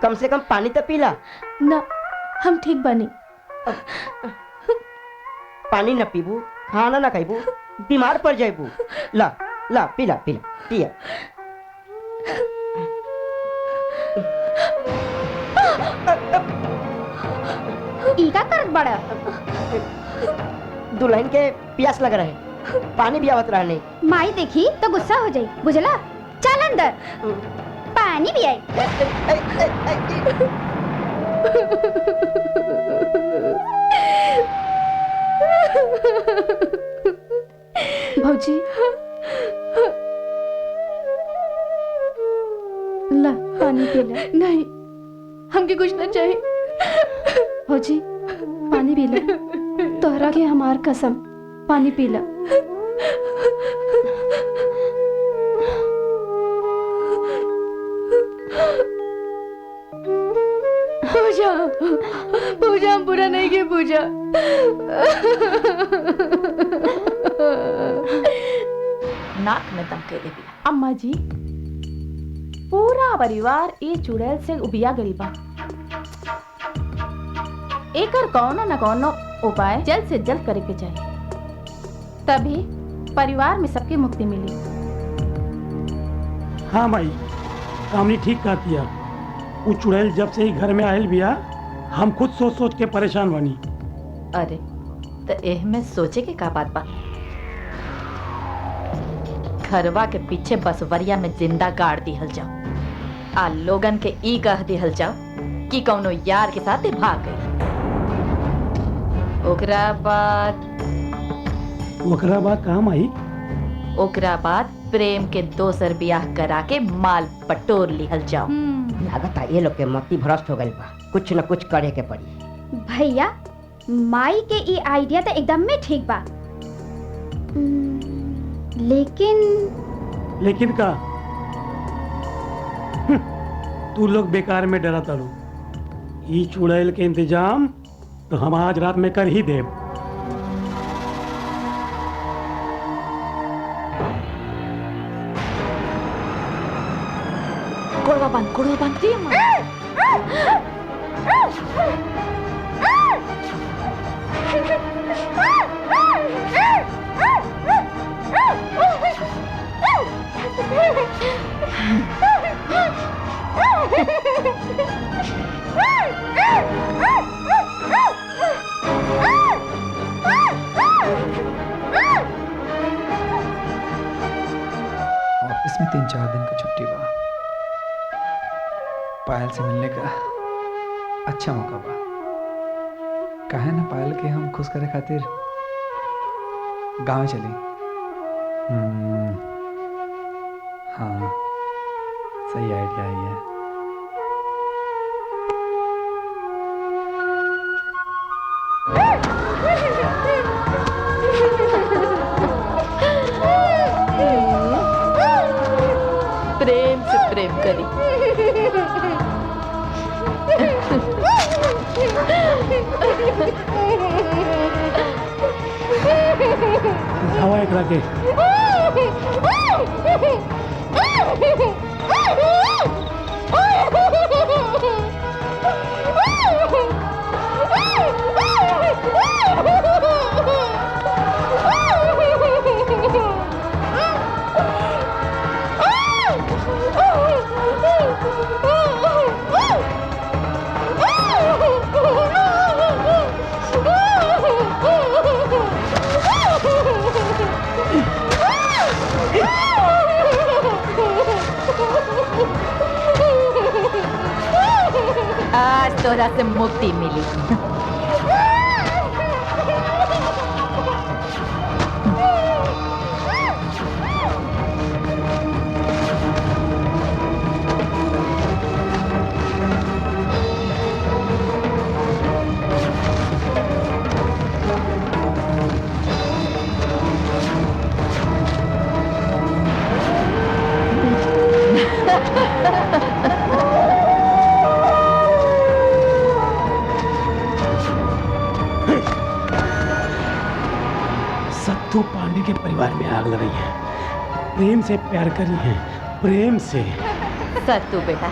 कम से कम पानी तो पीला। ना हम ठीक बनी। पानी न पीबू, खाना न खाइबू, बीमार पड़ जाइबू। ला ला पीला पीला पिया। ई का करत बड़ा? दुल्हन के प्यास लग रहे, पानी भी आवत रहने। माई देखी तो गुस्सा हो जाई, बुझला? चल अंदर पानी भी आई। भौजी ला पानी पी ले। नहीं हमके कुछ ना चाहिए। भौजी पानी पी ले, तोहरा के हमार कसम, पानी पी ले। पूजा पूजा हम बुरा नहीं किए पूजा। नाक में दम के भी। अम्मा जी पूरा परिवार ए चुड़ैल से उबिया गइल बा। एकर कौनो न कौनो उपाय जल्द से जल्द करे के चाहिए, तभी परिवार में सबके मुक्ति मिली। हाँ भाई, कामनी ठीक कहा दिया। वो चुड़ैल जब से ही घर में आयल बिया, हम खुद सोच सोच के परेशान बनी। अरे तो एह में सोचे के का बात बा? घरवा के पीछे बसवरिया में जिंदा गाड़ दिहल जाओ, आ लोगन के ई कह दिहल जाओ कि कौनो यार के साथ भाग गई। ओकरा बाद काम आई। ओकरा बाद प्रेम के दोसर ब्याह करा के माल पटोर लिहल जाओ। लागत ये लोग के मती भ्रष्ट हो गई बा, कुछ न कुछ करे के पड़ी। भैया माई के ई आइडिया तो एकदम में ठीक बा, लेकिन लेकिन का तू लोग बेकार में डरा तारू। ई चुड़ैल के इंतजाम तो हम आज रात में कर ही देब। कोड़वा बांध दिए माँ। ऑफिस में 3-4 दिन की छुट्टी बा। पायल से मिलने का अच्छा मौका बा। काहे ना पायल के हम खुश करे खातिर गांव चली। हाँ, सही आइडिया है ये। प्रेम से प्रेम करी। हवा एकरा के आज तोरा से मुक्ति मिली। सत्तू पांडे के परिवार में आग लगाई है। प्रेम से प्यार करी है, प्रेम से। सत्तू बेटा,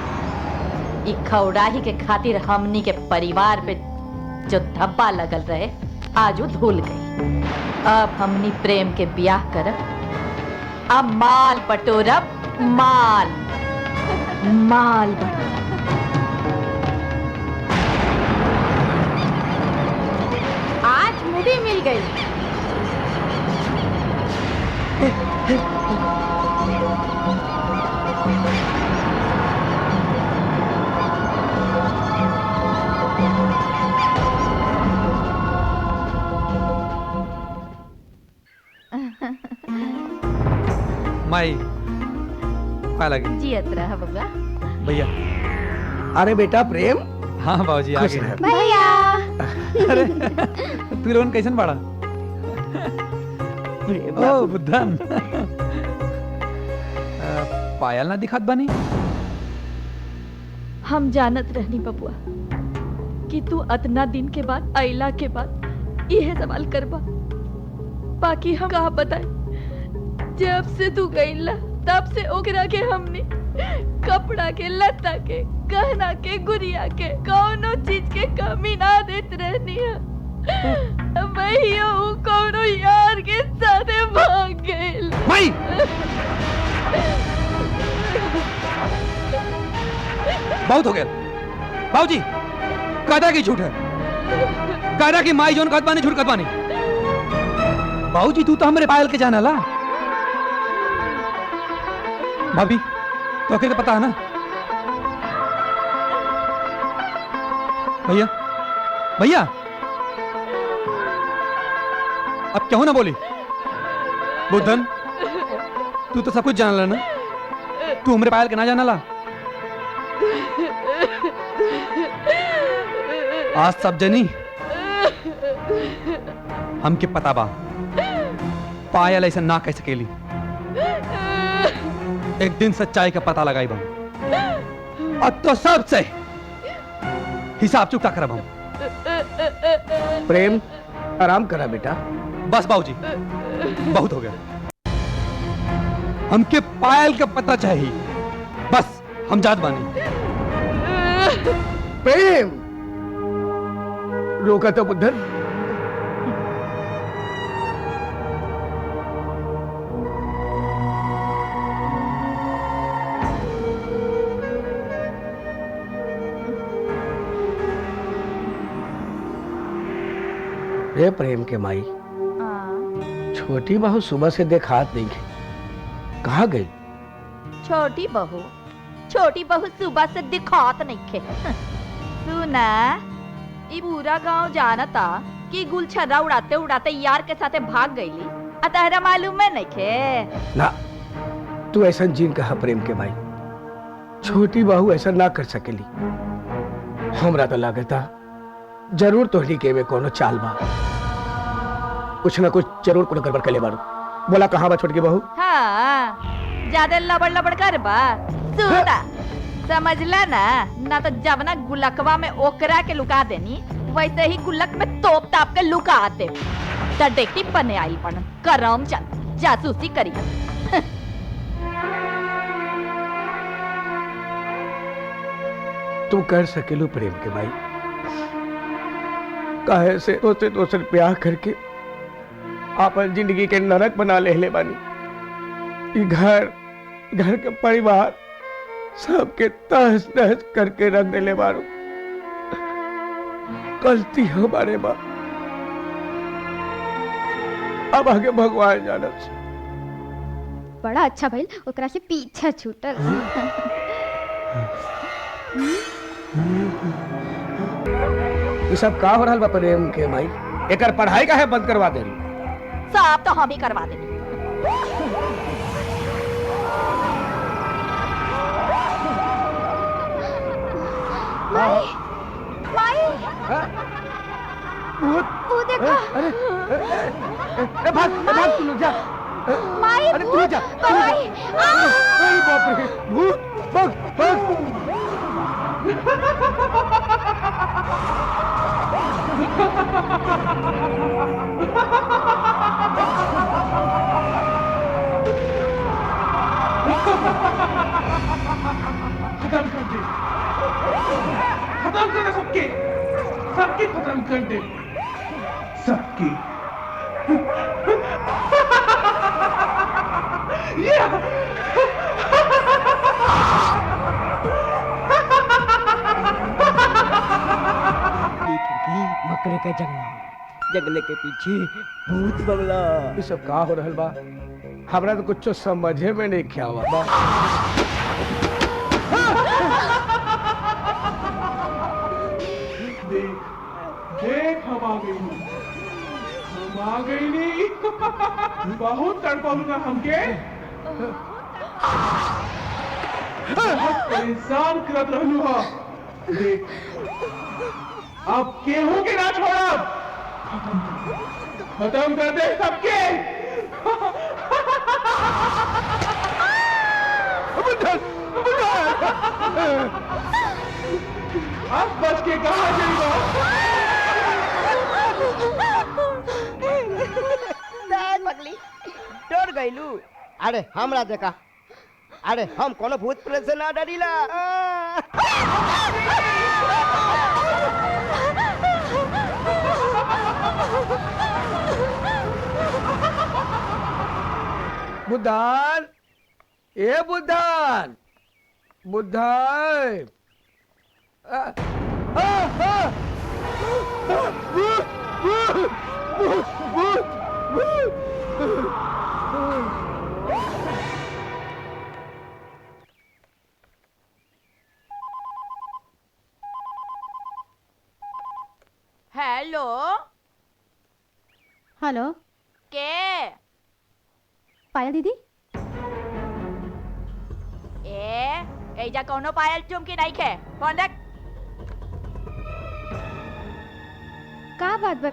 ई खौड़ाही के खातिर हमनी के परिवार पे जो धब्बा लगल रहे आज वो धुल गई। अब हमनी प्रेम के ब्याह करब। अब माल बटोरब, माल माल बटोरब। आज मुड़ी मिल गई। माई पायल आ गई। जियत रहा बबुआ। भैया। अरे बेटा प्रेम। हाँ बाबूजी आ गए। भैया। अरे तू लोगन कैसन बाड़ा? ओ बुद्धन। पायल ना दिखात बानी। हम जानत रहनी बबुआ कि तू अतना दिन के बाद अइला के बाद यह सवाल करबा। बाकी हम कहा बताए, जब से तू गईला तब से ओकरा के हमने कपड़ा के, लता के, गहना के, गुड़िया के, कौनो चीज के कमी ना देत रहनी है। भैया वो कौनो यार के साथे भाग गइल। माई बहुत हो गया बाबूजी। कादा की झूठ है, कादा की माई जोन कहत बानी झूठ कहत बानी। बाबूजी तू तो हमरे पायल के जाना ला। भाभी तो के पता है ना? भैया भैया अब क्यों ना बोली? बुद्धन तू तो सब कुछ जान ला ना? तू हमरे पायल के ना जाना ला? आज सब जनी हमके पता बा पायल ऐसा ना कह सकेली। एक दिन सच्चाई का पता लगाई बम और तो सबसे हिसाब चुकता करब हम। प्रेम आराम करा बेटा। बस बाबूजी बहुत हो गया। हमके पायल का पता चाहिए, बस हम जात बानी। प्रेम रोका तो बुद्धन। रे प्रेम के माई, छोटी बहू सुबह से देखात नहीं गई, कहाँ गई? छोटी बहू सुबह से दिखात नहीं खे। सुना, ये पूरा गांव जानता कि गुलछर्रा उड़ाते उड़ाते यार के साथे भाग गईली। अतहरा मालूम है नहीं खे? ना, तू ऐसा जीन कहा प्रेम के भाई। छोटी बहू ऐसा ना कर सकेली। हमरा तो लागता जरूर तोहरी के में कोनो चाल बा। कुछ ना कुछ जरूर कोनो गड़बड़ कले बारू। बोला कहाँ बा छोटकी बहू? हाँ, ज्यादा लबड़ लबड़ कर बा। सुना, समझला ना तो जब ना गुलकवा में ओकरा के लुका देनी, वैसे ही गुल्लक में तोप ताप के लुका आते। डिटेक्टिव बने आई पन करम चंद जासूसी करी। तू कर सकेलू प्रेम के भाई। काहे से दोसर ब्याह करके आपन जिंदगी के नरक बना ले बानी। घर के परिवार सबके तहस नहस करके रख देले बारू। गलती हमारे बा, अब आगे भगवान जानत। बड़ा अच्छा भइल ओकरा से पीछा छूटल। ये सब का हो रहल बा प्रेम के माई? एकर पढ़ाई काहे बंद करवा देली? सब तो हम ही करवा देनी। माई वो देखो। अरे भाग तू लोग जा। माई अरे तू जा। माई अरे बाप रे, भूत भाग। खत्म कर दे सबके खत्म कर दे सबकी। मकड़े का जंगले के पीछे भूत बंगला। ये सब का हो रहल बा? हमरा तो कुछ समझे में नहीं क्या हुआ बा। देख हम आ गई नहीं। बहुत तड़पाऊंगा हमके। बहुत परेशान करत रहलू हो। देख अब केहू के ना छोड़ब। खत्म कर दे सबके। अब बच के कहाँ जाएगा? पगली डर गईलू। अरे हमरा देखा, अरे हम कोनो भूत प्रेत से ना डरीला। बुद्धान, ए बुद्धान, बुद्धान। हेलो हेलो, के पायल दीदी। एजा कोनो पायल चुमकी नहीं खे। फोन रख। का बात बा?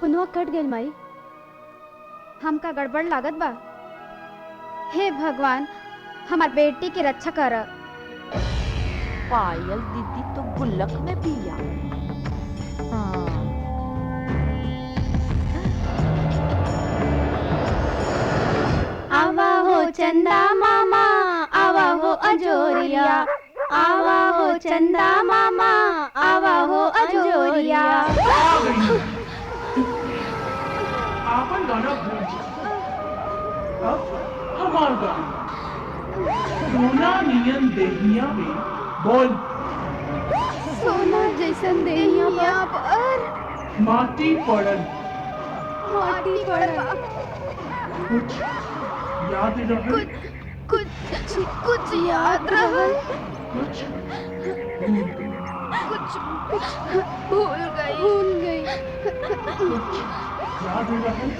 फोनवा कट गेल माई। हमका गड़बड़ लागत बा। हे भगवान, हमार बेटी की रक्षा कर। पायल दीदी तो गुल्लक में पिया। आवा हो चंदा मामा, आवा हो अजोरिया, आवा हो चंदा मामा, आवा हो अजोरिया। आपन गाना भूल जाओ। अब हमार गाना सोना नियन देहिया में बोल। सोना जैसन देहिया पर माटी पड़ल। माटी पड़ल। कुछ याद रहल। कुछ याद रहल। कुछ भूल गई। कुछ याद रहल।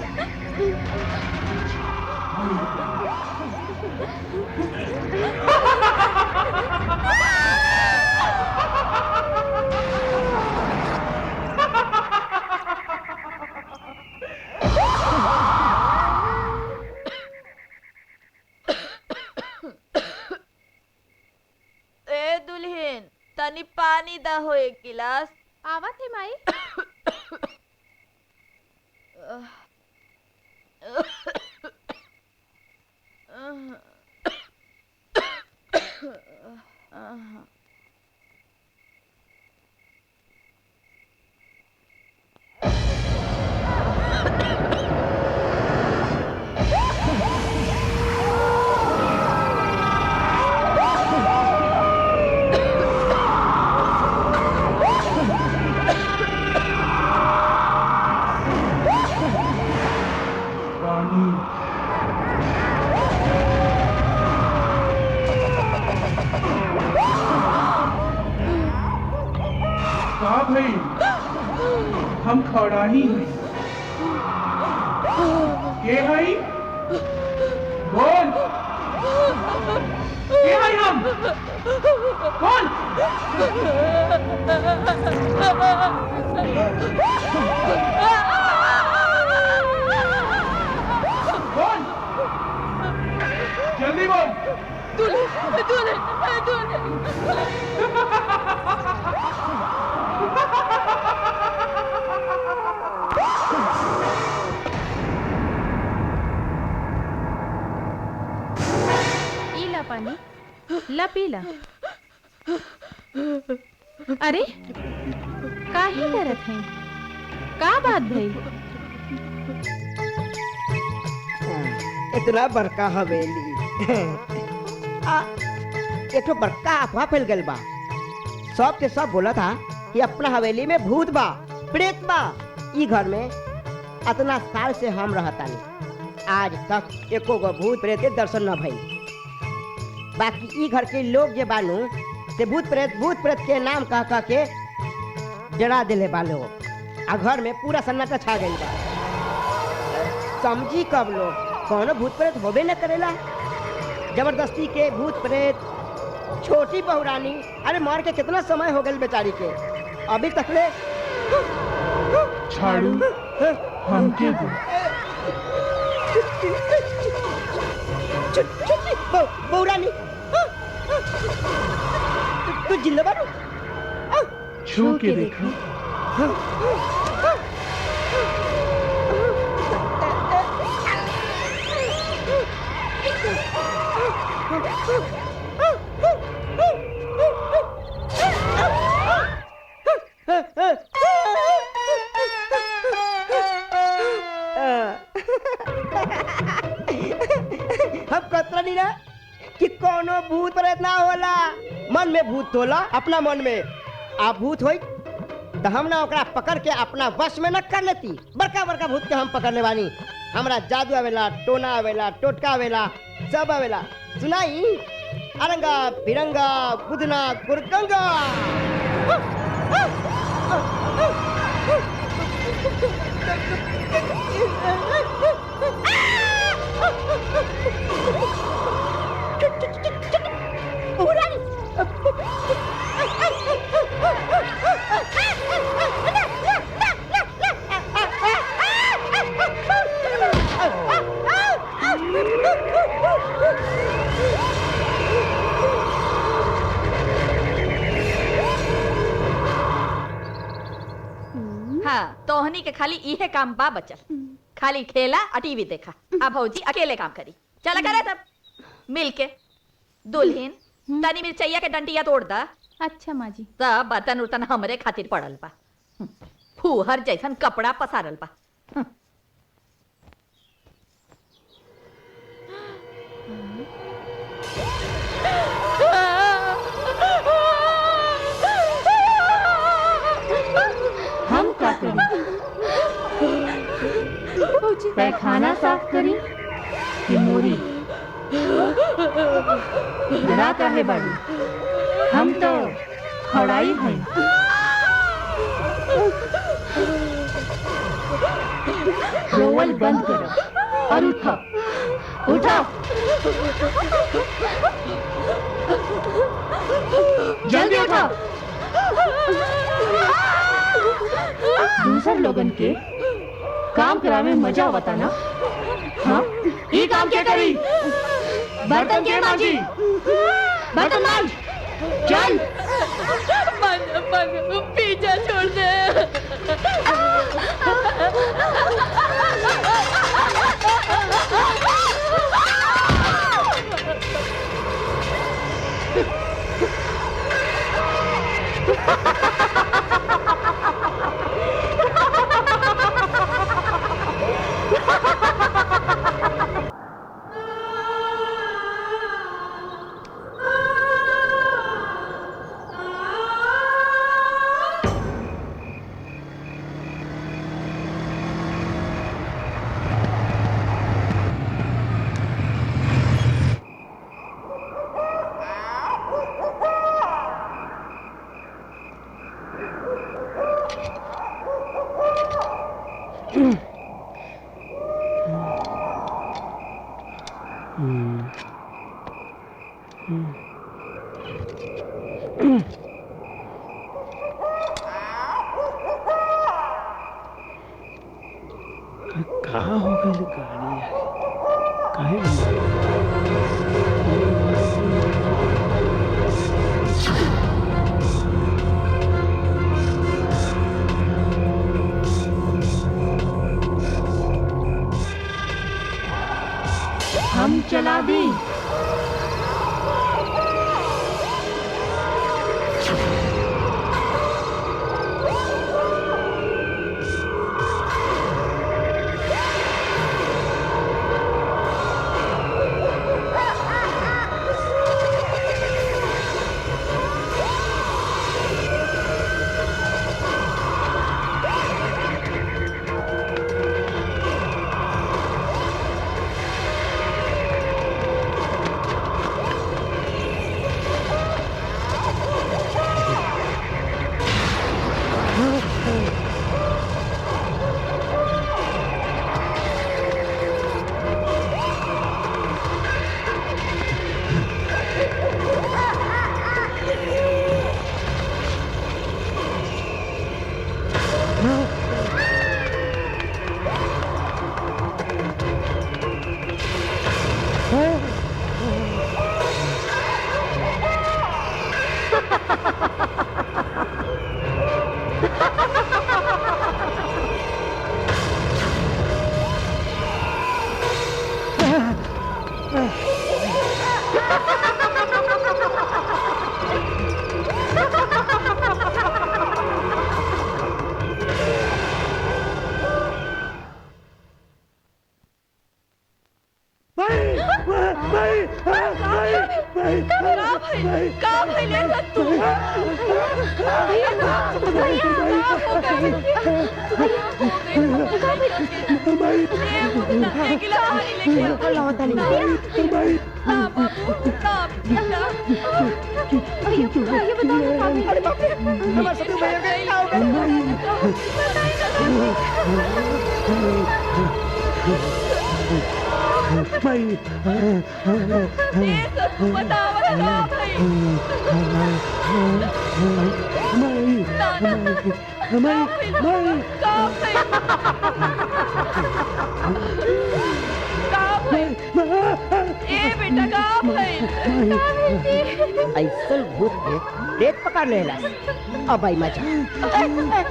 ए दुल्हन, तनी पानी दा हो एक गिलास। आवत है माई। का भाई, हम खड़ा ही हैं। के हई? बोल। के हई हम? कौन? कौन? जल्दी बोल। ला पानी, ला पीला। अरे काहे करत हैं? का बात भई? इतना बड़का हवेली एक तो बड़का अफवाह फैल गल बा। सब के सब बोला था कि अपना हवेली में भूत बा, प्रेत बा। ई घर में इतना साल से हम रहतानी, आज तक एको गो भूत प्रेत के दर्शन न भइल। बाकी ई घर के लोग जे बानू से भूत प्रेत के नाम कह कह के जड़ा दिले बा लोग। आ घर में पूरा सन्नाटा छा गई बा। समझी कब लोग कौनो भूत प्रेत होबे न करेला। जबरदस्ती के भूत प्रेत छोटी बहुरानी, अरे मार के कितना समय हो गए बेचारी के, अभी तक ले झाड़ू हमके दो। छोटी बहुरानी, तू जिंदा बारू? छू के देखो। हम कतरा नहीं ना कि कोनो भूत प्रेत ना होला। मन में भूत होला, अपना मन में। आप भूत होई तो हम ना ओकरा पकड़ के अपना वश में न कर लेती। बड़का बड़का भूत के हम पकड़ ले बानी। हमरा जादू आवेला, टोना आवेला, टोटका आवेला, सब आवेला। सुनाई अरंगा बिरंगा गुदना गुरगंगा। हमनी के खाली इहे काम बा बचल, खाली खेला और टीवी देखा। अब भौजी अकेले काम करी, चला करे सब मिलके। दुल्हन तनी मिर्चैया के डंटिया तोड़ दा। अच्छा माँ जी। सब बर्तन उर्तन हमरे खातिर पड़ल बा, फूहर जैसन कपड़ा पसारल बा। हम क्या करें? पैखाना साफ करी कि मोरी? डराता है बड़ी, हम तो खड़ाई हैं। रोवल बंद करो और उठो, उठो। जल्दी उठो। दूसर लोगन के काम करावे में मजा होता ना? हाँ, ये काम क्या करी? बर्तन के मांजी, बर्तन मांज, चल। पीछा छोड़ दे। कहाँ हो गई गाड़ी? काहे हम चला दी। ए बेटा ऐसा भूत के पेट पकड़ लेला। अब आई मजा।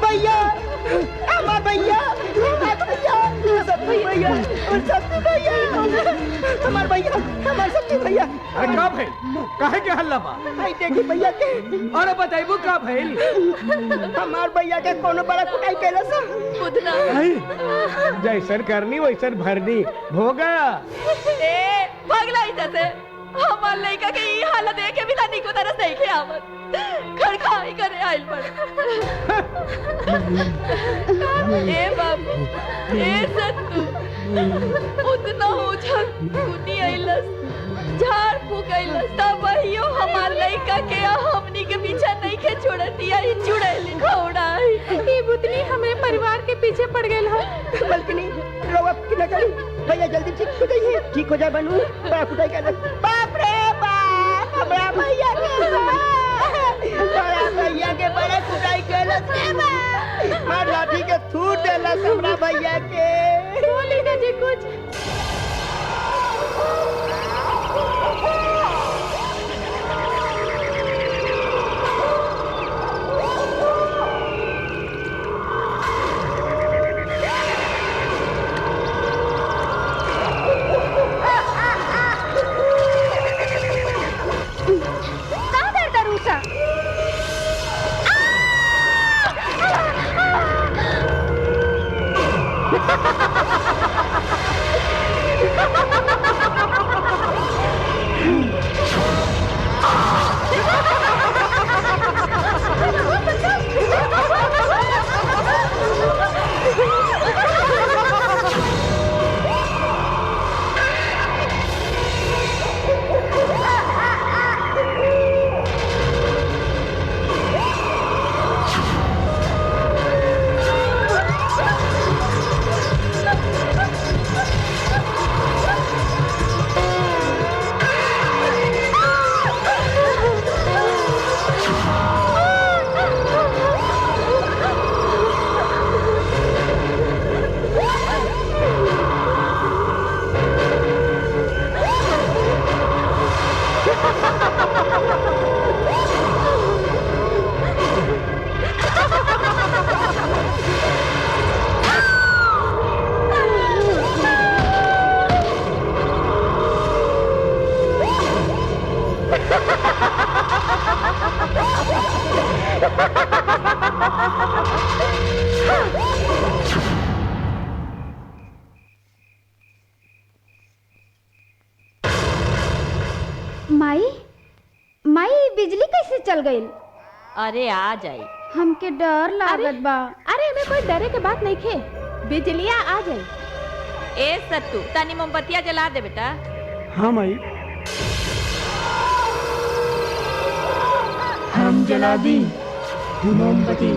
भैया, हमार भैया, सत्तू भैया, सत्तू भैया, हमार भैया, हमार सत्तू भैया। अरे का भइल? काहे के हल्ला बा? आई देखी भैया के। अरे बताइबू का भइल? हमार भैया के कोनो बड़ा कुटाई कैला सा। बुधना। जैसन करनी वैसन भरनी हो गया। ए पगला इधर से हमार लड़का के ई हालत देख के बिना निको तरह सही के आवत खड़खाई करे आइल पर ए बाबू ए सत्तू उतना हो कुनी आइलस झाड़ फूक आइलस तब वहियो हमार लड़का के हमनी के पीछे नहीं के छोड़तिया ई चुड़ैली खौड़ाई ई बुतनी हमें परिवार के पीछे पड़ गेल है। बल्कि रोवा की न करी भैया जल्दी ठीक हो जाइए। ठीक हो जाए बनू बड़ा कुटाई कर। बाप रे बाप, हमरा भैया के बड़ा भैया के बड़ा कुटाई कैलस रे बा। मार लाठी के थूट देलस हमरा भैया के। बोली ना जी कुछ। माई माई बिजली कैसे चल गई? अरे आ जाई। हमके डर लागत बा। अरे हमें कोई डरे के बात नहीं खे, बिजलियाँ आ जाई। ए सत्तू तनी मोमबत्तियाँ जला दे बेटा। हाँ माई। हम जला दी मोमबत्ती।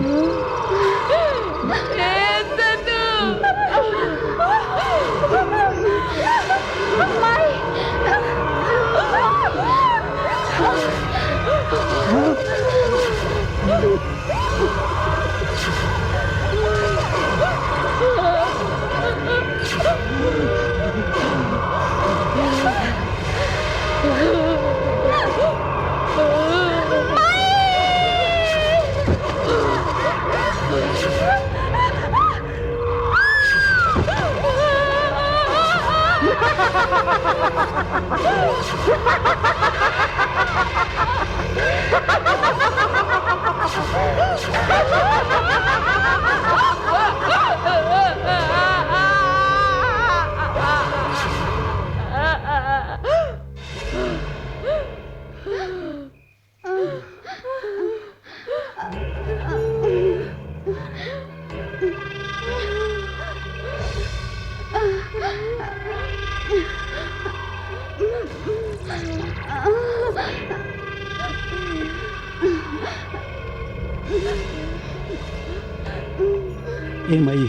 ए माई,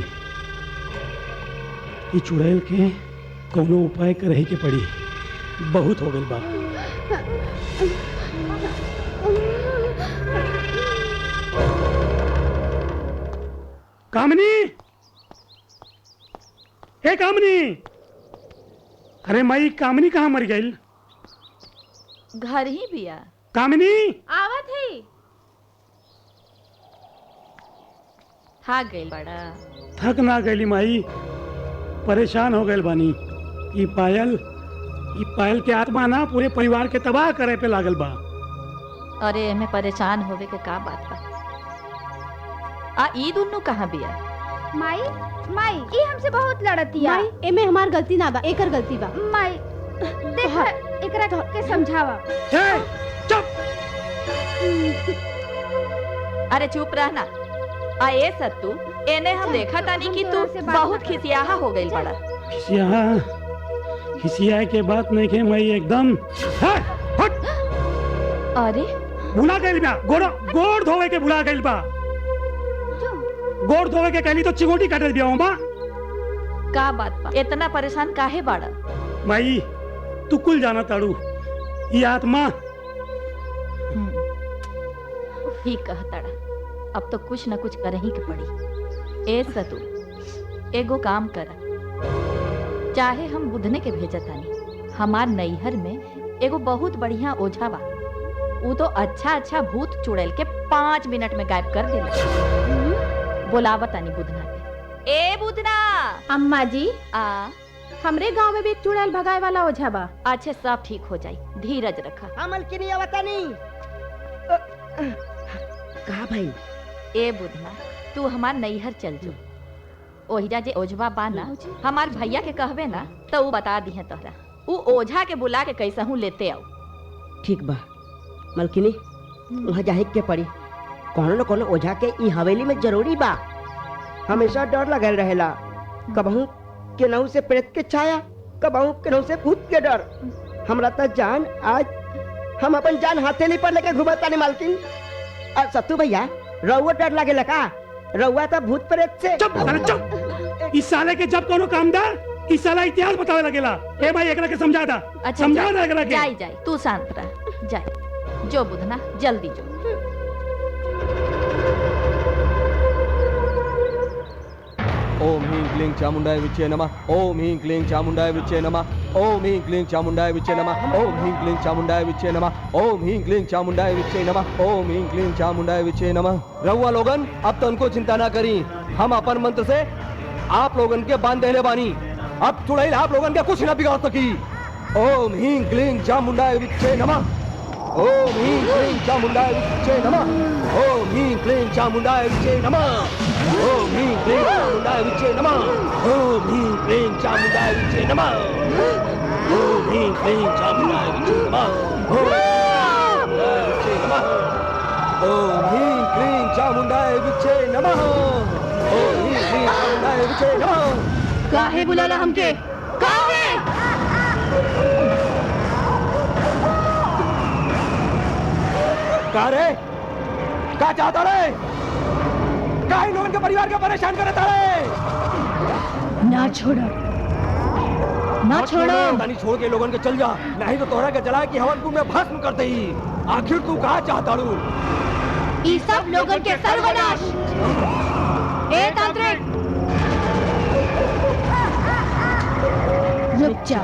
ये चुड़ैल के कोनो उपाय करही के पड़ी, बहुत हो गई बा। कामनी, ए कामनी, अरे माई कामनी कहाँ मर गई? घर ही बिया। कामिनी आवत है। थक गई बड़ा। थक ना गई माई, परेशान हो गए बानी। ई पायल के आत्मा ना पूरे परिवार के तबाह करे पे लागल बा। अरे एमे परेशान होवे के का बात बा? आ ई दुन्नु कहाँ बिया? माई माई ये हमसे बहुत लड़तिया। माई एमे हमार गलती ना बा, एकर गलती बा। माई देख एकरा के समझावा। अरे चुप रहना। आ ए सत्तू, एने हम देखा तानी कि तू बहुत खिसियाहा हो गई बड़ा। खिसिया के बात नहीं के मई एकदम। अरे भुला गई बा, गोड़ धोवे के भुला गई बा। गोड़ धोवे के कहली तो चिंगोटी काट दिया बा। का बात बा? इतना परेशान काहे बाड़ा? माई तू कुल जाना ताड़ू, ये आत्मा ठीक कहताड़ा। अब तो कुछ न कुछ करे ही के पड़ी। ए सतू, एगो काम कर, चाहे हम बुधने के भेजतानी, हमार नैहर में एगो बहुत बढ़िया ओझा बा। वो तो अच्छा भूत चुड़ैल के 5 मिनट में गायब कर देला। बोलावतानी बुधना के। ए बुधना। अम्मा जी आ हमरे गांव में भी एक चुड़ैल भगाए वाला ओझा बा। अच्छे सब ठीक हो जाई, धीरज रखा। अमल की नहीं आवतानी। कहा भाई? ए बुधना, तू हमार नैहर चल जो। ओहिजा जे ओझवा बा ना, हमार भैया के कहबे ना तो वो बता दी है तोहरा। वो ओझा के बुला के कैसा हूँ लेते आओ। ठीक बा मलकिनी, वहाँ जाहे के पड़ी। कोनो न कोनो ओझा के ई हवेली में जरूरी बा। हमेशा डर लगल रहेला, कबहू केनहू से प्रेत के छाया, कबहू केनहू से भूत के डर। हमरा त जान आज हम अपन जान हथेली पर लेके घुमतानी मालकिन। सत्तू भैया रउआ डर लागेला का? रउआ त भूत प्रेत से। चुप इस साले के जब कोनो काम दा इस साला इतिहास बतावे लगेला। ए भाई एकरा के समझा दा। अच्छा समझा दा एकरा के। जाई तू शांत रह। जाई जो बुधना, जल्दी जो। ओम ह्रीं क्लीं चामुंडाय विच्चे नमः। ओम ह्रीं क्लीं चामुंडाय विच्चे नमः। ओम ह्रीं क्लीं चामुंडाय विच्चे नमः। ओम ह्रीं क्लीं चामुंडाय विच्चे नमः। ओम ह्रीं क्लीं चामुंडाय विच्चे नमः। ओम ह्रीं क्लीं चामुंडाय विच्चे नमः। रहुआ लोगन अब तो उनको चिंता ना करी, हम अपन मंत्र से आप लोगन के बांध देले बानी। अब चुड़ैल आप लोगन के कुछ ना बिगाड़ सकी। ओम ह्रीं क्लीं चामुंडाय विच्चे नमः। ओम ह्रीं क्लीं चामुंडाय विच्चे नमः। ओम ह्रीं क्लीं चामुंडाय विच्चे नमः। ओम ह्रीं क्लीं चामुंडाय विच्चे नमः। ओम ह्रीं क्लीं चामुंडाय विच्चे नमः। ओम ह्रीं क्लीं चामुंडाय विच्चे नमः। ओम ह्रीं क्लीं चामुंडाय विच्चे नमः। ओम ह्रीं क्लीं चामुंडाय विच्चे नमः। काहे बुलाला हमके? काहे? का रे? का चाहता रे? का इन लोगन के परिवार के परेशान करता रे? ना छोड़ो, ना छोड़ो। नहीं छोड़ के लोगन के चल जा, नहीं तो तोहरा के जला के हवन कुंड में भस्म कर दई। आखिर तू कहाँ चाहता रू? ई सब लोगन के सर्वनाश। ए तांत्रिक रुक जा,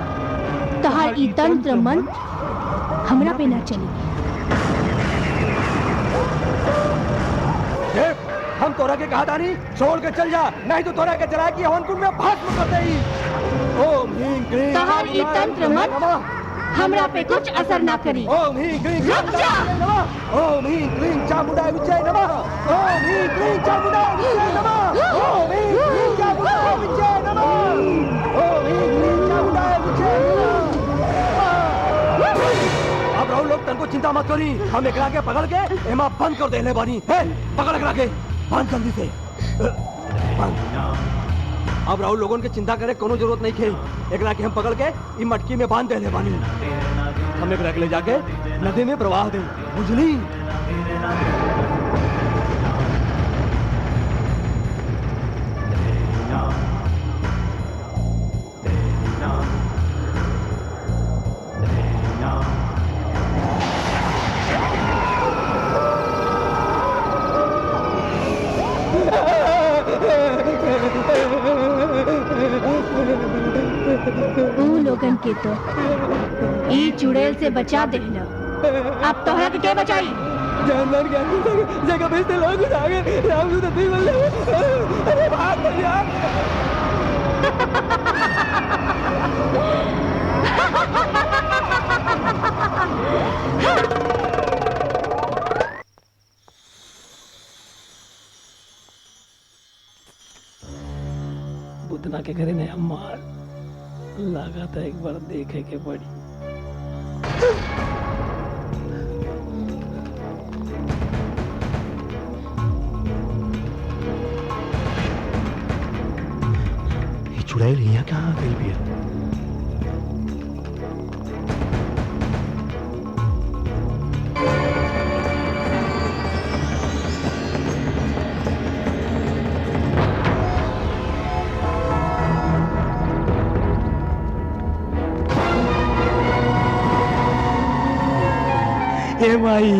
तहार ई तंत्र मंत्र हमरा पे ना चली। हम तोरा के कहा था नहीं, छोड़ के चल जा, नहीं तो तोरा के जला के हवन कुंड में भस्म कर दई। ओम ह्रीं क्लीं तहार ई तंत्र मंत्र हमरा पे कुछ असर ना करी। ओम ह्रीं क्लीं ओम ह्रीं क्लीं चामुंडाय विच्चे नमः। ओम ह्रीं क्लीं चामुंडाय विच्चे नमः। ओम ह्रीं क्लीं चामुंडाय विच्चे नमः। ओम ह्रीं क्लीं चामुंडाय विच्चे नमः। अब राहुल लोग तनको चिंता मत करी, हम एकरा के पकड़ के एमा बंद कर देले बानी। है पकड़ एकरा के, बंद जल्दी से बंद। अब राहुल लोगन के चिंता करे कोनो जरूरत नहीं खे, एकरा के हम पकड़ के ई मटकी में बांध देले बानी। हम एकरा के ले जाके नदी में प्रवाह दे, बुझली? ऊ लोगन के तो ई चुड़ैल से बचा देहला। अब तोहरा के के बचाई? जानवर क्या जगह भेजते लोग आ गए। राम दूत नहीं बोल रहे। अरे भाग यार। बुतना के घरे नया माल लगा था, एक बार देखे के पड़ी। ये चुड़ैल यहाँ कहाँ गई भी है? ए भाई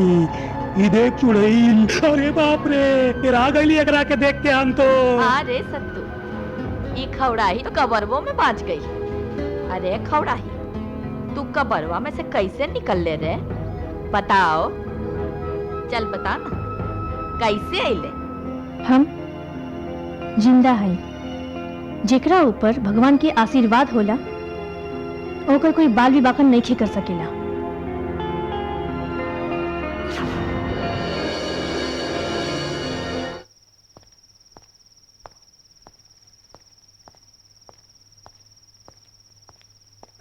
ये देख चुड़ैल। अरे बाप रे, फिर आ गई एकरा के देख के हम तो। अरे सत्तू, ये खौड़ाही तो कबरवो में बाज गई। अरे खौड़ाही, तू कबरवा में से कैसे निकल ले रे? बताओ, चल बता ना, कैसे अइले? हम जिंदा हई, जेकरा ऊपर भगवान के आशीर्वाद होला ओकर कोई बाल विवाहन नहीं कर सकेला।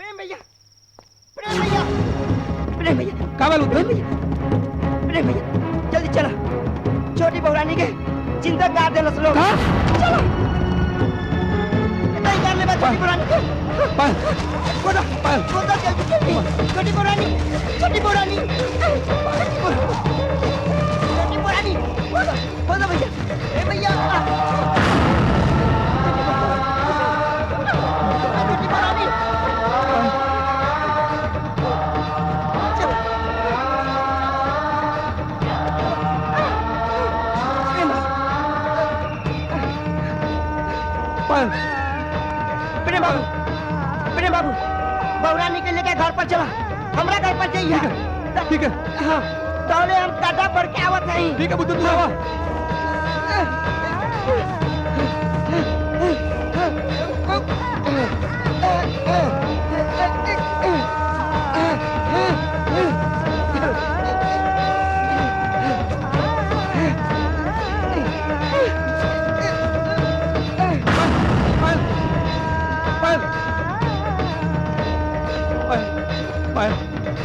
प्रेम भैया जल्दी चला, छोटी बहुरानी के जिंदा गाड़ देना लोग। चलो इतना ही कर ले बस। छोटी बहुरानी के बोला बोला जल्दी जल्दी। छोटी बहुरानी, छोटी बहुरानी, छोटी बहुरानी बोला बोला भैया। ए भैया छोटी बहुरानी। प्रेम बाबू बहुरानी के लेके घर पर चला, हमरा घर पर जाइए। ठीक है। हाँ, तौले हम काटा पड़ के आवत नहीं। ठीक है बुद्धू, तू आवा।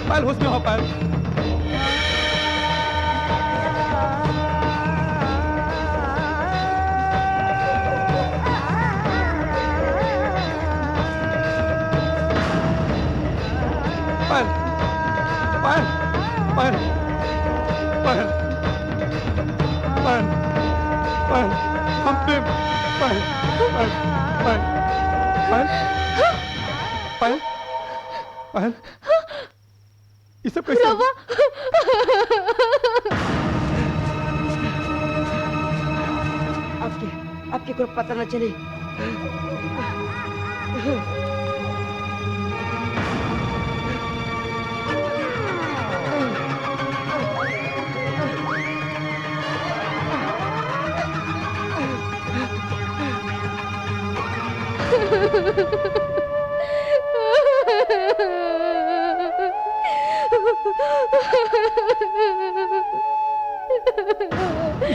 पायल होश में हो पायल। पायल पायल पायल पायल पायल पायल हम पे पायल पायल पायल पायल पायल पायल ये सब कैसे? आपके को पता न चले।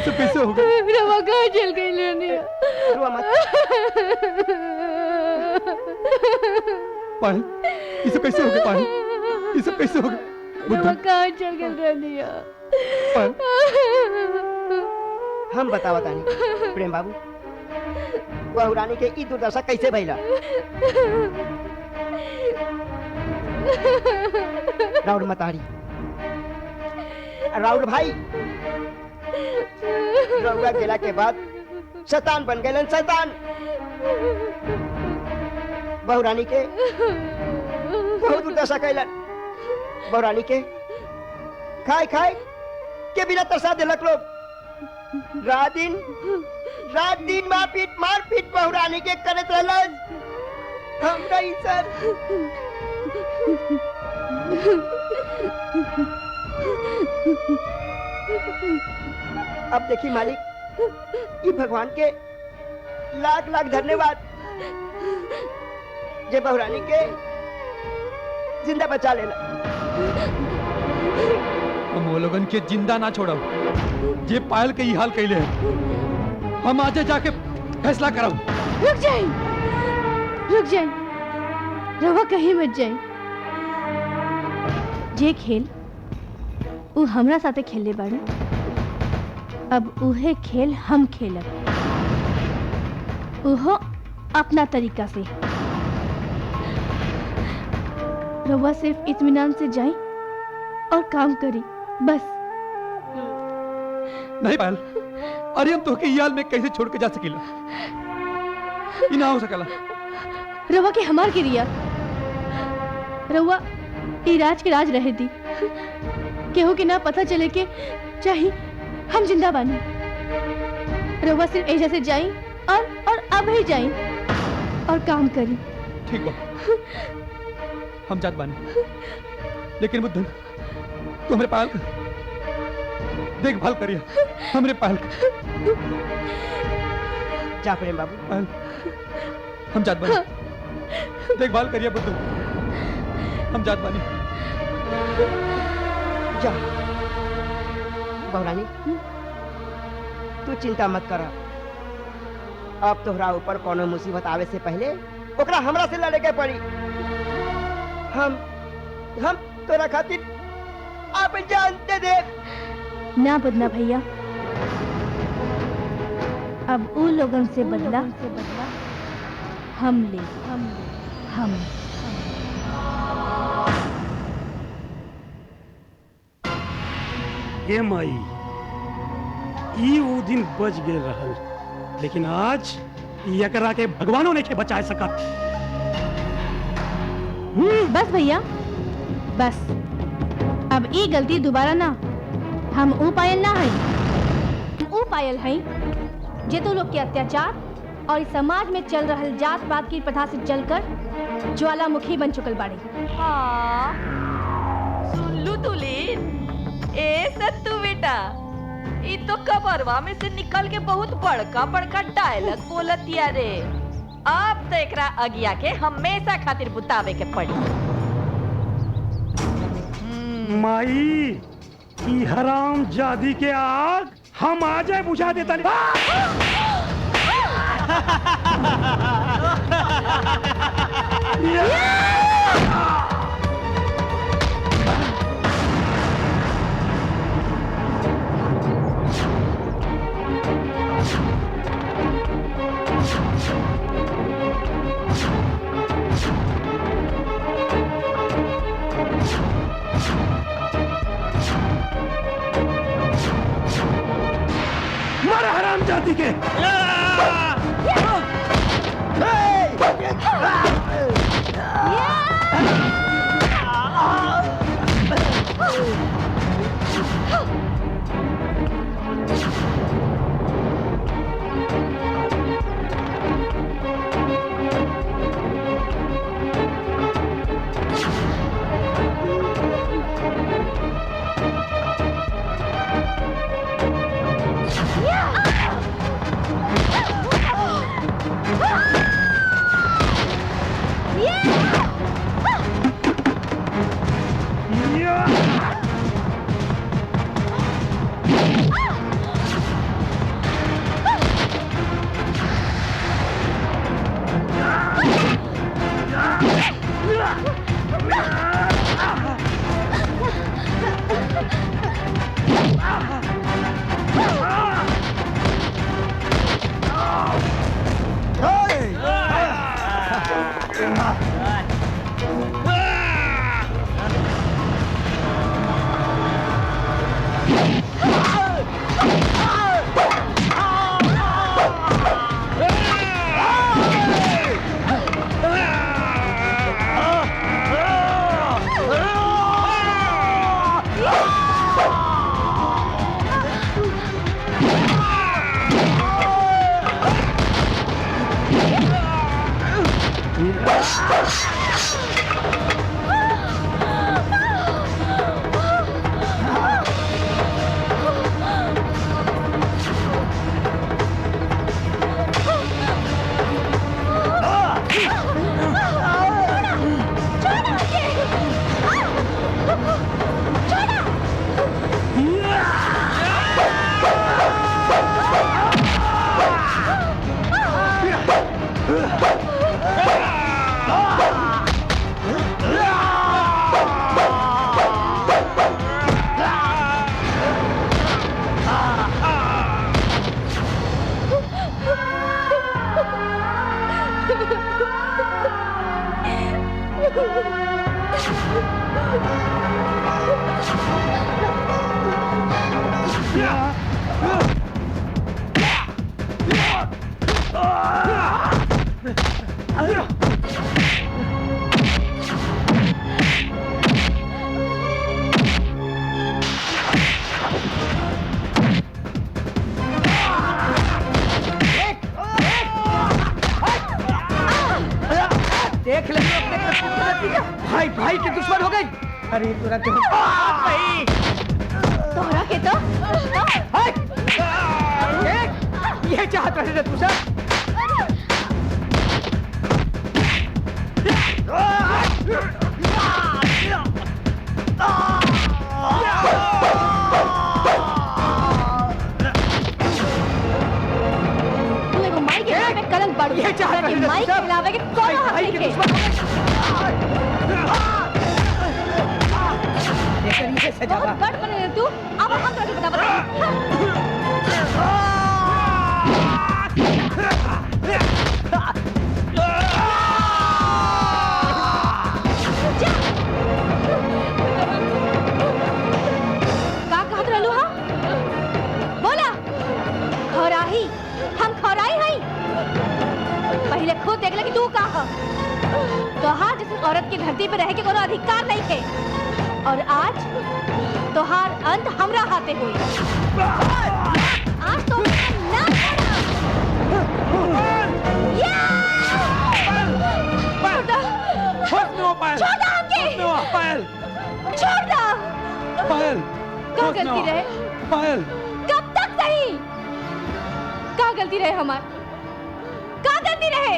सब कैसे हो गया? रवा कहाँ चल गई लेने? रुआ मत। पायल, ये सब कैसे हो गया? पायल, ये सब कैसे हो गया? रवा कहाँ चल गई लेने? पायल, हम बतावा तानी प्रेम बाबू, बहुरानी के ई दुर्दशा कैसे भइला? राउर मतारी, राउर भाई रउआ गेला के बाद शैतान बन गए। शैतान बहुरानी के बहुत दुर्दशा कैलन। बहुरानी के खाए खाए के बिना तरसा दिलक लोग। रात दिन मारपीट बहुरानी के करत रहलन। हमरा ई सर अब देखिए मालिक, ये भगवान के लाख लाख धन्यवाद जे बहुरानी के जिंदा बचा लेला। हम वो लोगन के जिंदा ना छोड़ो जे पायल के ही हाल कैले है। हम आज जाके फैसला करब। रुक जाए, रुक जाए, रवा कहीं मत जाए। जे खेल वो हमरा साथे खेले बाड़ी, अब उहे खेल हम खेलब, उहो अपना तरीका से। रवा सिर्फ इत्मीनान से जाए और काम करी, बस। नहीं पायल, अरे हम तोहके याल में कैसे छोड़ के जा सकीला? ई ना हो सकला। रवा के हमार के रिया, रवा ई राज के राज रहे दी, केहू के ना पता चले के चाहे हम जिंदा बानी। रवा सिर्फ ऐसे से जाई और अब ही जाई और काम करी। ठीक बा, हम जात बानी, लेकिन बुद्धन तू हमरे पायल का देखभाल करिए। हमरे पायल का जा प्रेम बाबू। पायल, हम जात बानी, देखभाल करिए बुद्धन। हम जात बानी। जा बहुरानी, तू चिंता मत कर। अब तोहरा ऊपर कोनो मुसीबत आवे से पहले ओकरा हमरा से लड़े के पड़ी। हम तोरा खातिर आप जानते दे ना बदना भैया, अब उन लोगन से बदला हम ले। हे माई, ई वो दिन बच गए रहल, लेकिन आज एकरा के भगवानों ने के बचा सकत। बस भैया, बस। अब ई गलती दोबारा ना। हम ऊ पायल ना है, ऊ पायल है जे तो लोग के अत्याचार और इस समाज में चल रहल जात पात की प्रथा से चलकर ज्वालामुखी बन चुकल बाड़ी। हाँ, सुन लू तुलीन, ए सत्तू बेटा, ई तो कबरवा में से निकल के बहुत बड़का बड़का डायलॉग बोलतिया रे। अब तो एकरा अगिया के हमेशा खातिर बुतावे के पड़ी। माई, ई हराम जादी के आग हम आ जाए बुझा देता मारा हराम जाति के। देख ले भाई भाई के दुश्मन हो गई। अरे तोरा तो भाई तोहरा के तो ये चाहत रहे तू सब। तू एगो माई के नाम पे कलंक बढ़ ये चाहत रहे माई के अलावा के कौन हक भाई के नहीं दुश्मन ये सजा बहुत बड़ बने तू। अब हम तोके बता का कहत रहलू हा? बोला खौराही हम खौराही हई। पहले खुद देख ले कि तू का ह। तोहार जिस औरत की धरती पे रह के कोनो अधिकार नहीं थे और आज तोहार अंत हमरा हाथे हुई। आज तो ना छोड़ दो हमके। छोड़ दो। क्या गलती रहे? कब तक सही? क्या गलती रहे हमार? क्या गलती रहे?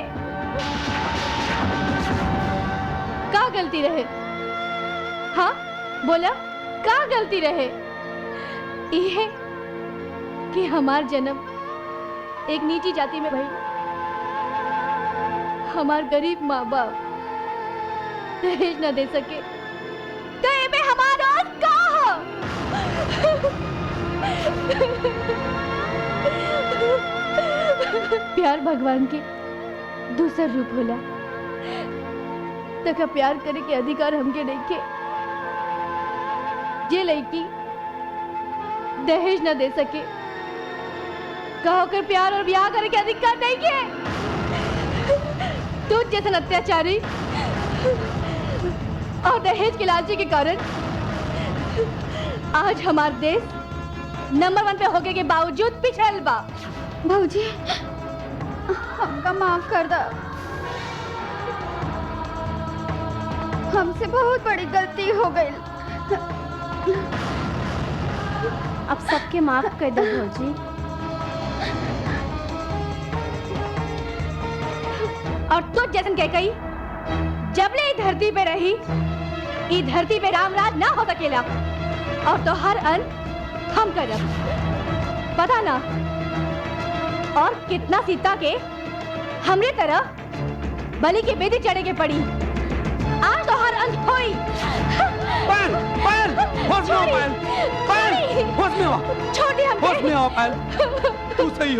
क्या गलती रहे? हाँ बोला क्या गलती रहे? ये कि हमार जन्म एक नीची जाति में भई। हमार गरीब माँ बाप दहेज न दे सके तो एमे हमारा का हो? प्यार भगवान के दूसरा रूप होला। तक प्यार करे के अधिकार हमके नहीं के। जे लड़की दहेज न दे सके कहो कर प्यार और ब्याह करे के अधिकार नहीं के। तू जैसा अत्याचारी और दहेज के लालची के कारण आज हमार देश नंबर 1 पे होके के बावजूद पिछड़ल बा। भौजी हमका माफ कर दो। हमसे बहुत बड़ी गलती हो गई। अब सबके माफ कर दो भौजी। और तू जैसन कह कही जब ले धरती पे रही ई धरती पे रामराज ना हो सकेला और तो हर अंत हम करब। पता ना और कितना सीता के हमरे तरह बलि के बेदी चढ़े के पड़ी। आज तो हर अंत होई। पायल पायल होश में आओ पायल पायल होश में आओ छोटी हम होश में आओ पायल। तू सही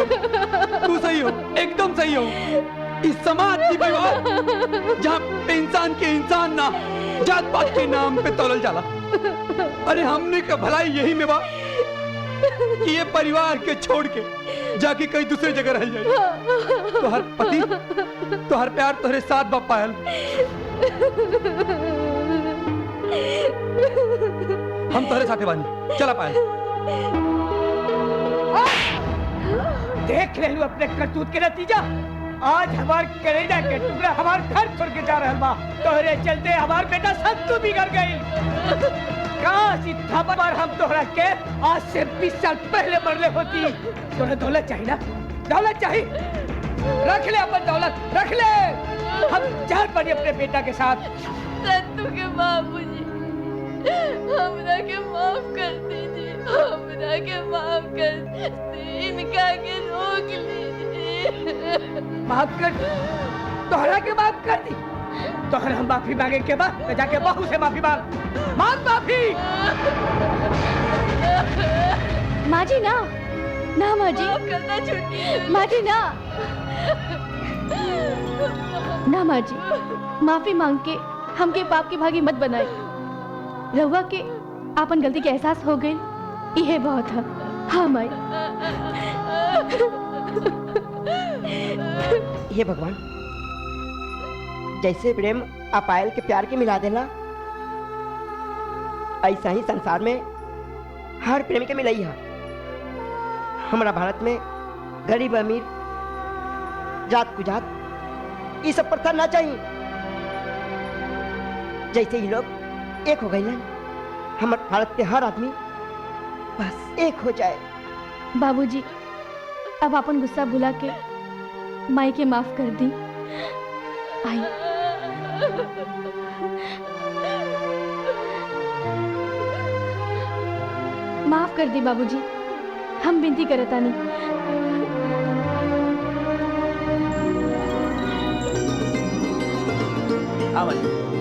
हो एकदम सही हो। इस समाज की विवाद जहाँ पे इंसान के इंसान ना जात पात के नाम पे तोलल जाला। अरे हमने का भलाई यही में बा कि ये परिवार के छोड़ के जाके कहीं दूसरे जगह रह जाए। तो हर पति तो हर प्यार तुम्हारे साथ बा पायल। हम तुम्हारे साथे बानी चला पायल। देख ले लो अपने करतूत के नतीजा। आज हमार कलेजा के टुकड़ा हमार घर छोड़ के जा रहल बा। तोहरे चलते हमार बेटा संतु बिगड़ गई। काश ई थप्पड़ हम तोहरा के आज से 20 साल पहले मरले होती। तोहरा दौलत चाहिए ना? दौलत चाहिए? रख ले अपन दौलत रख ले। हम जान पड़ी अपने बेटा के साथ। संतु के बाबूजी हमरा के माफ कर दीजिए। हमरा के माफ कर दीजिए। इनका के रोक लीजिए। माफ कर तोहरा के माफ कर दी। तोहरा हम माफी मांगे के बाद तो जाके बहू से माफी मांग माफी। माँ जी ना ना माँ जी करना छुट्टी माँ जी ना ना माँ जी माफी मांग के हमके पाप की भागी मत बनाए। रहुआ के आपन गलती के एहसास हो गई। यह बहुत है। हाँ माई। हे भगवान, जैसे प्रेम अपायल के प्यार के मिला देला, ऐसा ही संसार में हर प्रेम के मिलई है। हमारा भारत में गरीब अमीर, जात कुजात ये सब प्रथा ना चाहिए। जैसे ही लोग एक हो गए ना, हमारे भारत के हर आदमी बस एक हो जाए। बाबूजी, अब अपन गुस्सा भुला के माई के माफ कर दी। आई। माफ कर दी बाबूजी, हम विनती करतानी। आवत